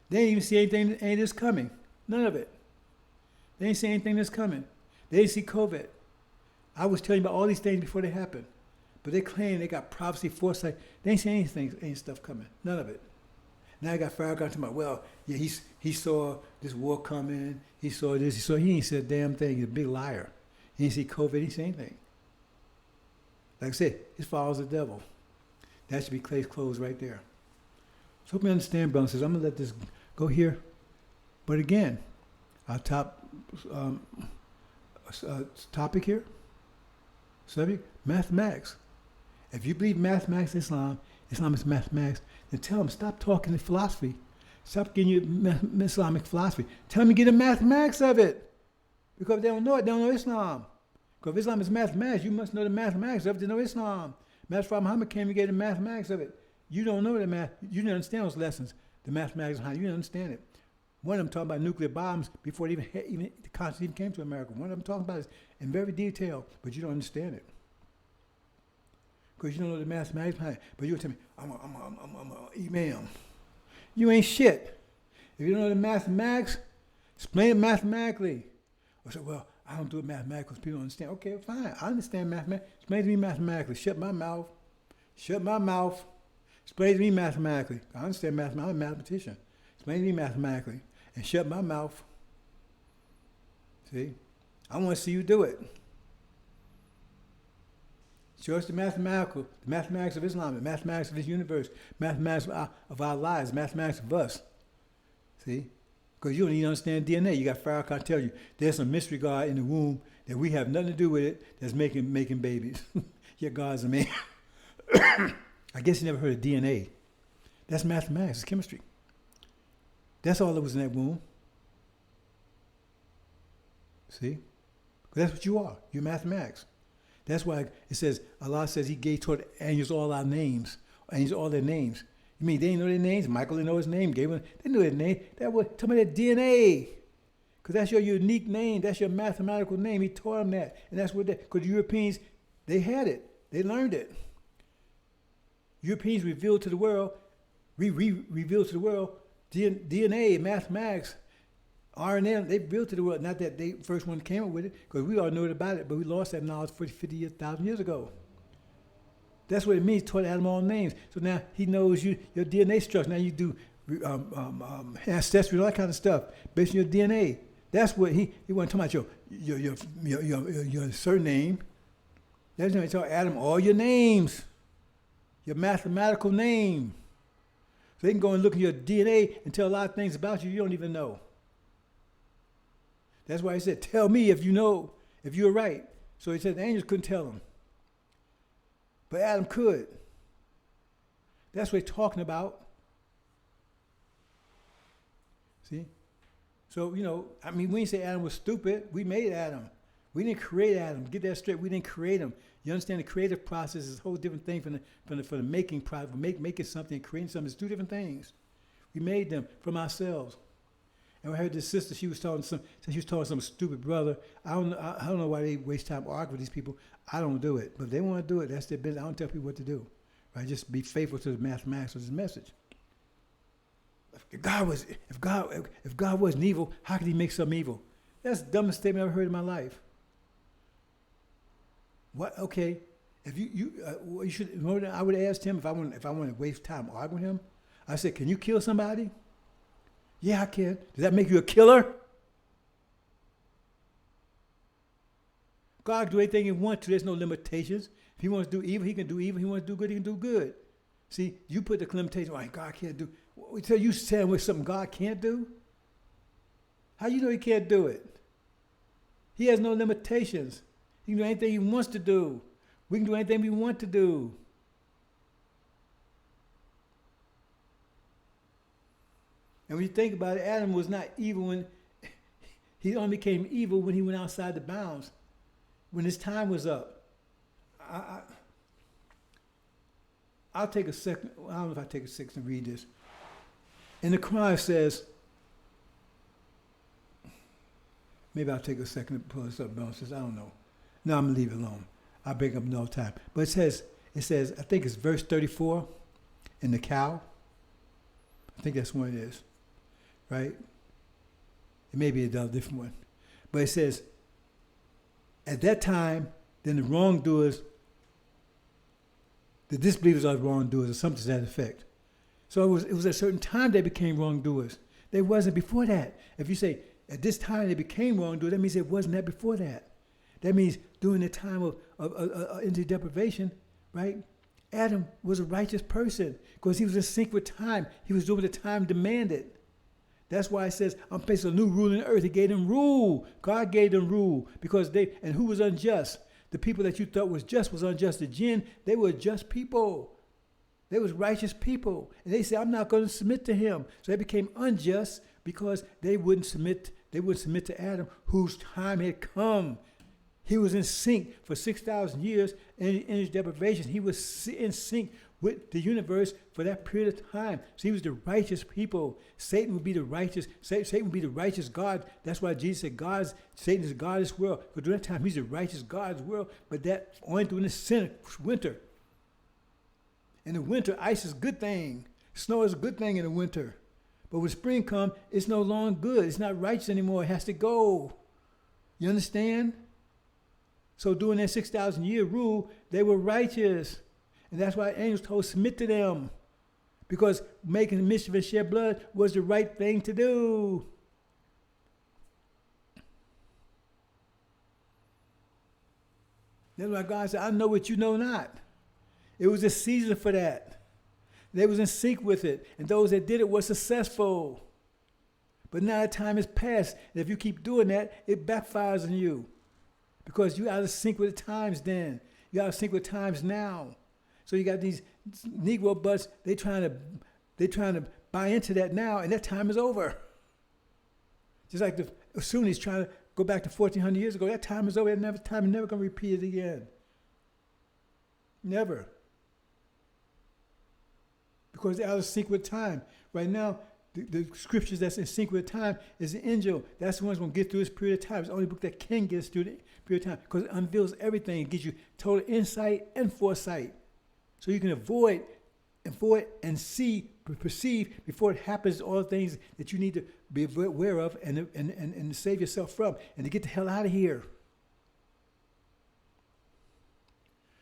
They ain't even see anything, any of this coming. None of it. They ain't see anything that's coming. They didn't see COVID. I was telling you about all these things before they happened. But they claim they got prophecy, foresight. They ain't see anything, any stuff coming. None of it. Now I got Farrakhan talking about, well, yeah, he saw this war coming. He saw this. He ain't said a damn thing. He's a big liar. He didn't see COVID. He didn't see anything. Like I said, he follows the devil. That should be case closed right there. So hope you understand, brothers and sisters. I'm going to let this go here. But again, our top topic here, subject, mathematics. If you believe mathematics is Islam, Islam is mathematics, then tell them, stop talking the philosophy. Stop getting your Islamic philosophy. Tell them to get the mathematics of it. Because if they don't know it, they don't know Islam. Because if Islam is mathematics, you must know the mathematics of it to know Islam. That's why Muhammad came and gave the mathematics of it. You don't know the math. You didn't understand those lessons, the mathematics of how you didn't understand it. One of them talking about nuclear bombs before the concept even came to America. One of them talking about it in very detail, but you don't understand it. Because you don't know the mathematics behind it. But you'll tell me, I'm an imam. You ain't shit. If you don't know the mathematics, explain it mathematically. I said, well, I don't do it mathematically because people don't understand. Okay, fine. I understand mathematics. Explain to me mathematically. Shut my mouth. Shut my mouth. Explain to me mathematically. I understand mathematics. I'm a mathematician. Explain to me mathematically. And shut my mouth. See? I want to see you do it. Show us the mathematics of Islam, the mathematics of this universe, mathematics of our lives, mathematics of us. See? Because you don't even understand DNA. You got Farrakhan tell you there's some mystery God in the womb that we have nothing to do with it that's making babies. Your God's a man. I guess you never heard of DNA. That's mathematics, it's chemistry. That's all that was in that womb. See? That's what you are. You're mathematics. That's why it says, Allah says he gave toward angels all our names. Angels all their names. You mean they didn't know their names? Michael didn't know his name. Gabriel, they knew their name. That was, tell me that DNA. Because that's your unique name. That's your mathematical name. He taught them that. And that's what because the Europeans, they had it. They learned it. Europeans revealed to the world, revealed to the world, DNA, mathematics, RNA, they revealed to the world. Not that they first one came up with it, because we all knew about it, but we lost that knowledge 50,000 years ago. That's what it means, taught Adam all names. So now he knows your DNA structure. Now you do ancestry, all that kind of stuff, based on your DNA. That's what he wasn't talking about your surname. That's when he taught Adam all your names, your mathematical name. So they can go and look at your DNA and tell a lot of things about you don't even know. That's why he said, tell me if you know, if you're right. So he said the angels couldn't tell him. But Adam could. That's what he's talking about. See? So, we didn't say Adam was stupid. We made Adam. We didn't create Adam. Get that straight. We didn't create him. You understand the creative process is a whole different thing from the making process. Making something and creating something is two different things. We made them from ourselves. And I heard this sister, she was talking some stupid brother. I don't know why they waste time arguing with these people. I don't do it. But if they want to do it, that's their business. I don't tell people what to do. Right? Just be faithful to the mathematics of this message. If God wasn't evil, how could he make something evil? That's the dumbest statement I've ever heard in my life. What? Okay. If you should. I would ask him if I want to waste time arguing with him. I said, can you kill somebody? Yeah, I can. Does that make you a killer? God can do anything he wants to. There's no limitations. If he wants to do evil, he can do evil. If he wants to do good, he can do good. See, you put the limitation, like God can't do. So you saying with something God can't do? How you know he can't do it? He has no limitations. He can do anything he wants to do. We can do anything we want to do. And when you think about it, Adam was not evil when he only became evil when he went outside the bounds, when his time was up. I'll take a second. I don't know if I take a second to read this. In the Quran it says, maybe I'll take a second to pull this up, brothers and sisters. I don't know. No, I'm gonna leave it alone. I break up no time. But it says, I think it's verse 34 in the cow. I think that's what it is, right? It may be a different one. But it says, at that time, then the wrongdoers, the disbelievers are wrongdoers, or something to that effect. So it was at a certain time they became wrongdoers. They wasn't before that. If you say, at this time they became wrongdoers, that means it wasn't that before that. That means during the time of into deprivation, right? Adam was a righteous person because he was in sync with time. He was doing what the time demanded. That's why it says, I'm placing a new rule in the earth. He gave them rule. God gave them rule because and who was unjust? The people that you thought was unjust. The jinn, they were just people. They was righteous people. And they said, I'm not going to submit to him. So they became unjust because they wouldn't submit to Adam, whose time had come. He was in sync for 6,000 years in his deprivation. He was in sync with the universe for that period of time. So he was the righteous people. Satan would be the righteous. Satan would be the righteous God. That's why Jesus said Satan is the God of this world. But during that time, he's the righteous God of this world. But that only during the winter. In the winter, ice is a good thing. Snow is a good thing in the winter. But when spring comes, it's no longer good. It's not righteous anymore. It has to go. You understand? So during that 6,000 year rule, they were righteous. And that's why angels told submit to them. Because making mischief and shed blood was the right thing to do. That's why God said, I know what you know not. It was a season for that. They was in sync with it. And those that did it were successful. But now the time has passed. And if you keep doing that, it backfires on you. Because you out of sync with the times then. You out of sync with times now. So you got these Negro butts, they trying to buy into that now, and that time is over. Just like the Sunnis trying to go back to 1,400 years ago, that time is over. That time is never going to repeat it again. Never. Because they're out of sync with time. Right now, the scriptures that's in sync with time is the AL-INJIL. That's the one's going to get through this period of time. It's the only book that can get us through the period of time because it unveils everything. It gives you total insight and foresight. So you can avoid and see, perceive before it happens all the things that you need to be aware of and to save yourself from and to get the hell out of here.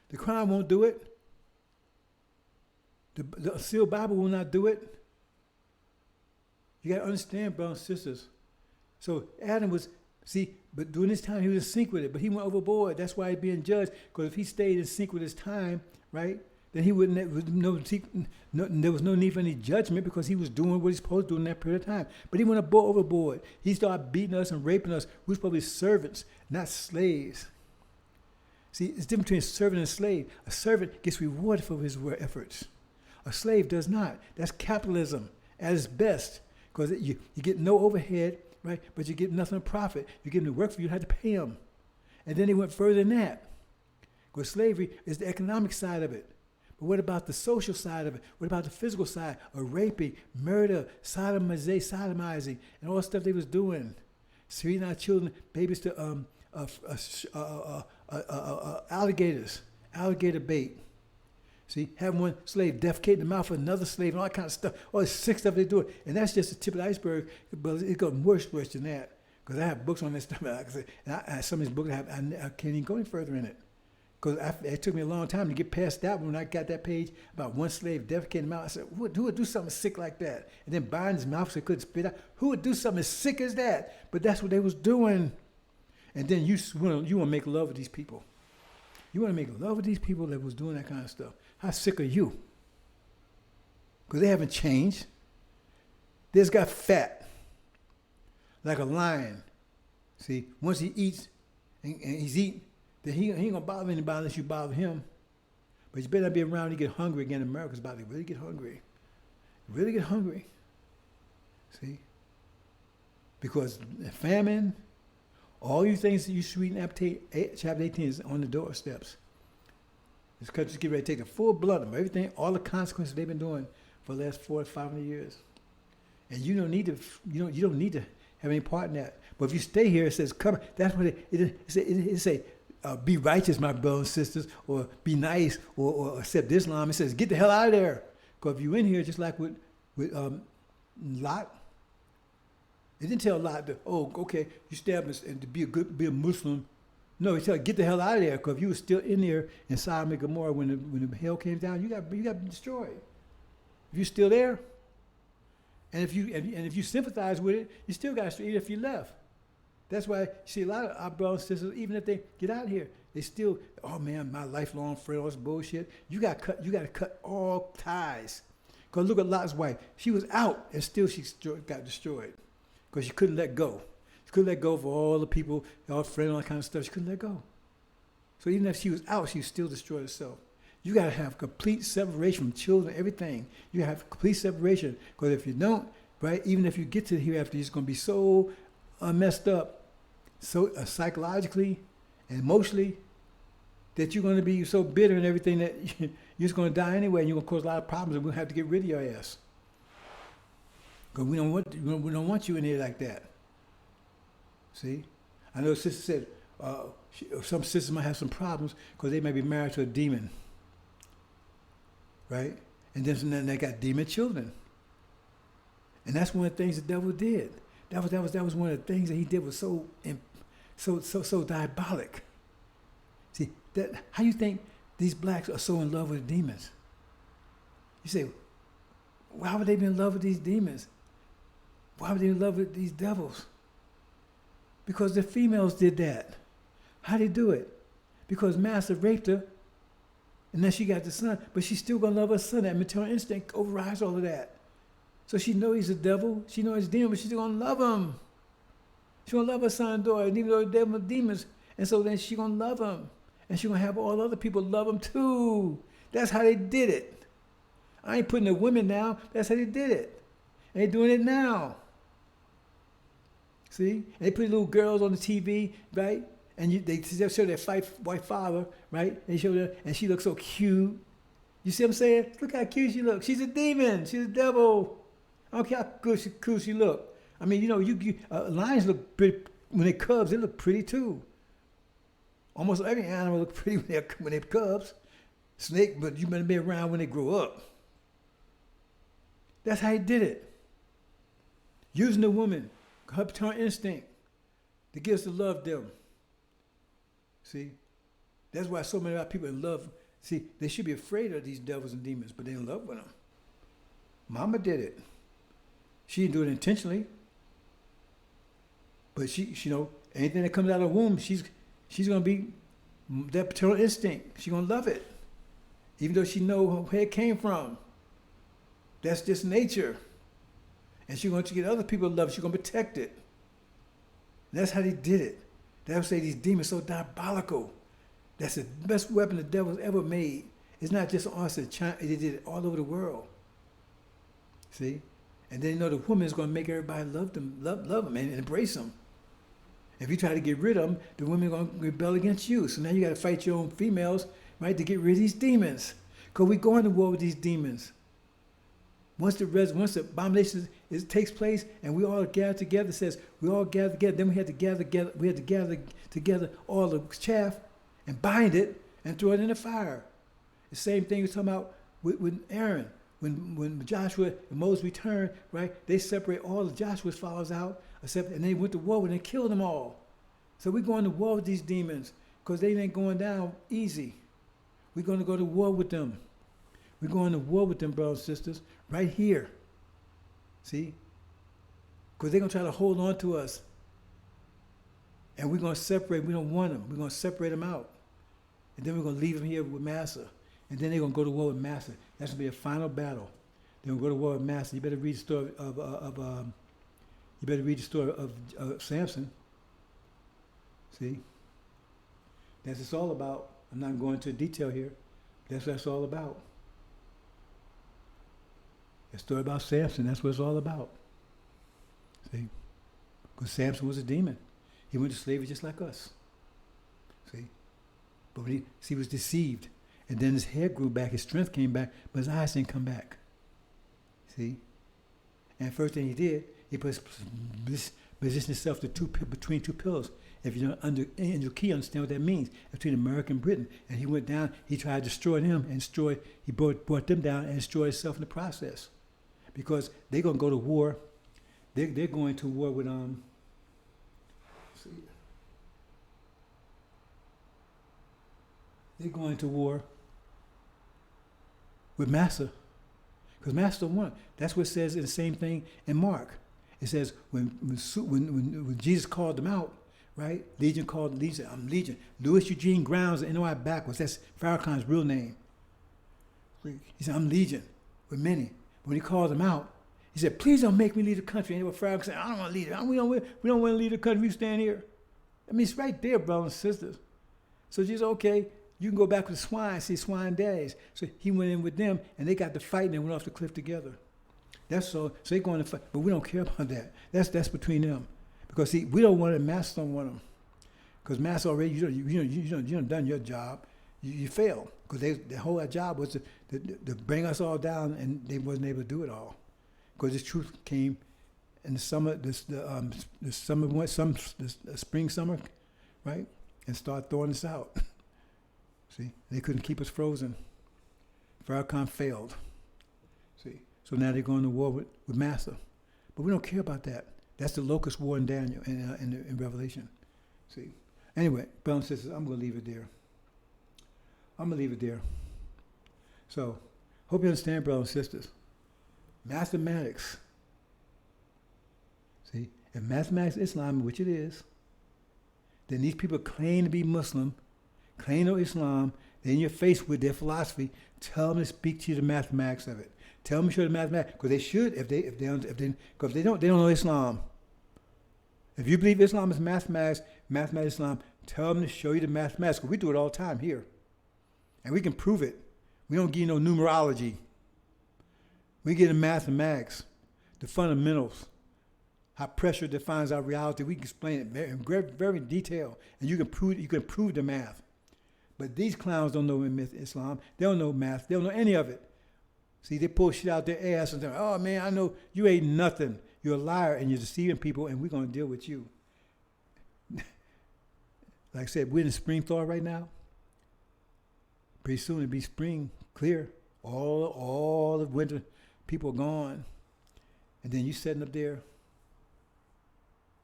The Quran won't do it. The sealed Bible will not do it. You got to understand, brothers and sisters. So Adam but during this time he was in sync with it, but he went overboard. That's why he's being judged, because if he stayed in sync with his time, right, then he wouldn't, there was no need for any judgment because he was doing what he's supposed to do in that period of time. But he went overboard. He started beating us and raping us. We're supposed to be servants, not slaves. See, it's different between a servant and a slave. A servant gets rewarded for his efforts. A slave does not. That's capitalism at its best. Because you get no overhead, right? But you get nothing of profit. You get him to work for you, you have to pay him. And then he went further than that. Because slavery is the economic side of it. But what about the social side of it? What about the physical side of raping, murder, sodomizing, and all the stuff they was doing? Feeding our children, babies to alligators, alligator bait. See, having one slave defecate in the mouth of another slave and all that kind of stuff. All this sick stuff they do. And that's just the tip of the iceberg. But it goes worse than that. Because I have books on this stuff. Like I said, and some of these books I can't even go any further in it. Because it took me a long time to get past that one. When I got that page about one slave defecating him out, I said, who would do something sick like that? And then bind his mouth so he couldn't spit out. Who would do something as sick as that? But that's what they was doing. And then you want to make love with these people. You want to make love with these people that was doing that kind of stuff. How sick are you? Because they haven't changed. They just got fat, like a lion. See, once he eats and he's eating, then he ain't going to bother anybody unless you bother him. But you better not be around when you get hungry again. America's about to really get hungry. Really get hungry. See? Because famine, all you things that you should read in chapter 18 is on the doorsteps. This country's getting ready to take the full blunt of everything, all the consequences they've been doing for the last 400 to 500 years. And you don't need to have any part in that. But if you stay here, it says cover. That's what it say. Be righteous, my brothers and sisters, or be nice, or accept Islam. It says get the hell out of there. Because if you're in here, just like with Lot, it didn't tell Lot that, oh, okay, you stab us and to be a Muslim. No, it said get the hell out of there. Because if you were still in there in Sodom and Gomorrah when the hell came down, you got destroyed. If you're still there, and if you sympathize with it, you still got to, even if you left. That's why you see a lot of our brothers and sisters, even if they get out here, they still, oh man, my lifelong friend, all this bullshit. You got to cut all ties. Because look at Lot's wife. She was out and still she got destroyed. Because she couldn't let go. She couldn't let go for all the people, all friends, all that kind of stuff. She couldn't let go. So even if she was out, she still destroyed herself. You got to have complete separation from children, everything. You got to have complete separation. Because if you don't, right, even if you get to the hereafter, you're just going to be so messed up, so psychologically and emotionally, that you're going to be so bitter and everything that you're just going to die anyway, and you're going to cause a lot of problems, and we'll have to get rid of your ass. Because we don't want you in here like that. See? I know a sister said some sisters might have some problems because they may be married to a demon. Right? And then they got demon children. And that's one of the things the devil did. That was one of the things that he did was so diabolic. See, how you think these blacks are so in love with demons? You say, why would they be in love with these demons? Why would they be in love with these devils? Because the females did that. How they do it? Because master raped her, and then she got the son, but she's still gonna love her son. That maternal instinct overrides all of that. So she knows he's a devil, she knows he's a demon, but she's still gonna love him. She's gonna love her son and daughter, and even though they're demons, and so then she's gonna love him. And she's gonna have all other people love him too. That's how they did it. I ain't putting the women down, that's how they did it. And they're doing it now. See? And they put little girls on the TV, right? And they show their white father, right? They show her, and she looks so cute. You see what I'm saying? Look how cute she looks. She's a demon. She's a devil. I don't care how cool she look. I mean, lions look pretty, when they're cubs, they look pretty too. Almost every animal look pretty when they're cubs. Snake, but you better be around when they grow up. That's how he did it. Using the woman, her paternal instinct, to get us to love them. See? That's why so many of our people in love. See, they should be afraid of these devils and demons, but they're in love with them. Mama did it. She didn't do it intentionally. But she anything that comes out of the womb, she's going to be that paternal instinct. She's going to love it. Even though she knows where it came from. That's just nature. And she's going to get other people to love it. She's going to protect it. And that's how they did it. They would say these demons are so diabolical. That's the best weapon the devil's ever made. It's not just on us in China. They did it all over the world. See? And then the woman is going to make everybody love them and embrace them. If you try to get rid of them, the women are going to rebel against you. So now you got to fight your own females, right, to get rid of these demons. Because we're going to war with these demons. Once the abomination takes place and we all gather together, it says we all gather together, then we had to gather together all the chaff and bind it and throw it in the fire. The same thing we're talking about with Aaron. When Joshua and Moses returned, right, they separate all of Joshua's followers out, and they went to war with them and killed them all. So we're going to war with these demons. Because they ain't going down easy. We're going to go to war with them. We're going to war with them, brothers and sisters, right here. See? Because they're going to try to hold on to us. And we're going to separate. We don't want them. We're going to separate them out. And then we're going to leave them here with Massa. And then they're going to go to war with Massa. That's going to be a final battle. They're going to go to war with Massa. You better read the story of Samson. See? That's what it's all about. I'm not going into detail here. That's what it's all about. The story about Samson, that's what it's all about. See? Because Samson was a demon. He went to slavery just like us. See? But when he was deceived. And then his hair grew back, his strength came back, but his eyes didn't come back. See? And the first thing he did, he positioned himself between two pillars. If you don't understand what that means, between America and Britain. And he went down, he tried to destroy them and he brought them down and destroyed himself in the process. Because they're going to go to war. They're going to war with, they're going to war with Massa. Because Massa won. That's what it says in the same thing in Mark. It says when Jesus called them out, right? Legion called Legion. I'm Legion. Louis Eugene Grounds, NOI backwards. That's Farrakhan's real name. He said, I'm Legion with many. When he called them out, he said, please don't make me leave the country. And Farrakhan said, I don't want to leave it. We don't want to leave the country. We stand here. I mean, it's right there, brothers and sisters. So Jesus said, okay, you can go back with the swine, see swine days. So he went in with them, and they got to fight, and they went off the cliff together. That's so they're going to fight. But we don't care about that. That's between them. Because, see, we don't want it, Master don't want them. Because Master already, you done your job. You failed. Because their whole job was to bring us all down, and they wasn't able to do it all. Because this truth came in the summer, the spring, summer, right? And started throwing us out. See, they couldn't keep us frozen. Farrakhan failed. See, so now they're going to war with Massa. But we don't care about that. That's the locust war in Daniel, in Revelation. See, anyway, brothers and sisters, I'm going to leave it there. So, hope you understand, brothers and sisters. Mathematics. See, if mathematics is Islam, which it is, then these people claim to be Muslim, claim to Islam, they're in your face with their philosophy. Tell them to speak to you the mathematics of it. Tell them to show the mathematics, because they should because they don't know Islam. If you believe Islam is mathematics Islam, tell them to show you the mathematics, because we do it all the time here. And we can prove it. We don't give you no numerology. We get the mathematics, the fundamentals, how pressure defines our reality. We can explain it in very detail, and you can prove the math. But these clowns don't know Islam. They don't know math. They don't know any of it. See, they pull shit out their ass and say, oh man, I know you ain't nothing. You're a liar and you're deceiving people, and we're going to deal with you. Like I said, we're in the spring thaw right now. Pretty soon it'll be spring, clear. All the winter people are gone. And then you sitting up there,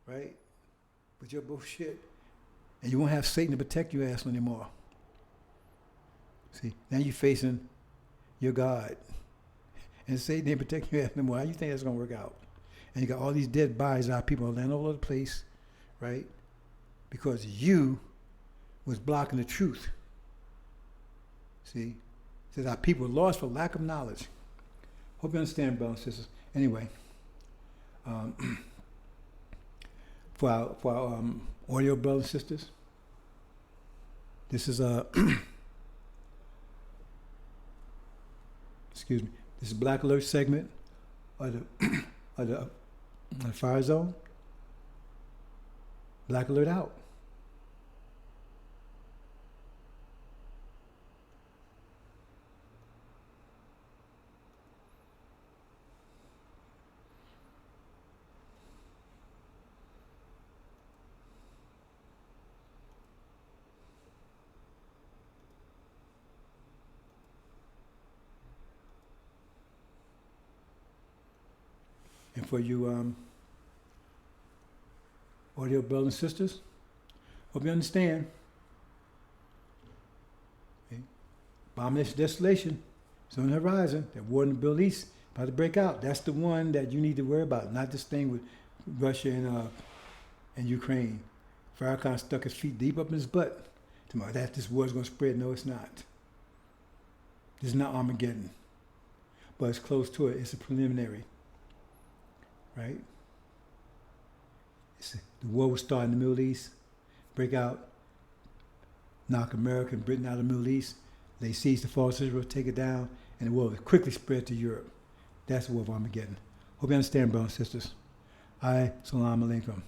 right, with your bullshit, and you won't have Satan to protect your ass anymore. See, now you're facing your God. And Satan ain't protect your ass anymore. How do you think that's going to work out? And you got all these dead bodies out, people laying all over the place, right? Because you was blocking the truth. See? It says our people are lost for lack of knowledge. Hope you understand, brothers and sisters. Anyway, for our audio brothers and sisters, this is excuse me. This is Black Alert segment of the Fire Zone. Black Alert out. And for you audio brothers and sisters, hope you understand. Abomination, desolation. It's on the horizon. That war in the Middle East about to break out. That's the one that you need to worry about, not this thing with Russia and Ukraine. Farrakhan stuck his feet deep up in his butt. Tomorrow that this war is going to spread. No, it's not. This is not Armageddon, but it's close to it. It's a preliminary, right? The war will start in the Middle East, break out, knock America and Britain out of the Middle East. They seize the false Israel, take it down, and the war will quickly spread to Europe. That's the war of Armageddon. Hope you understand, brothers and sisters. Salam alaikum.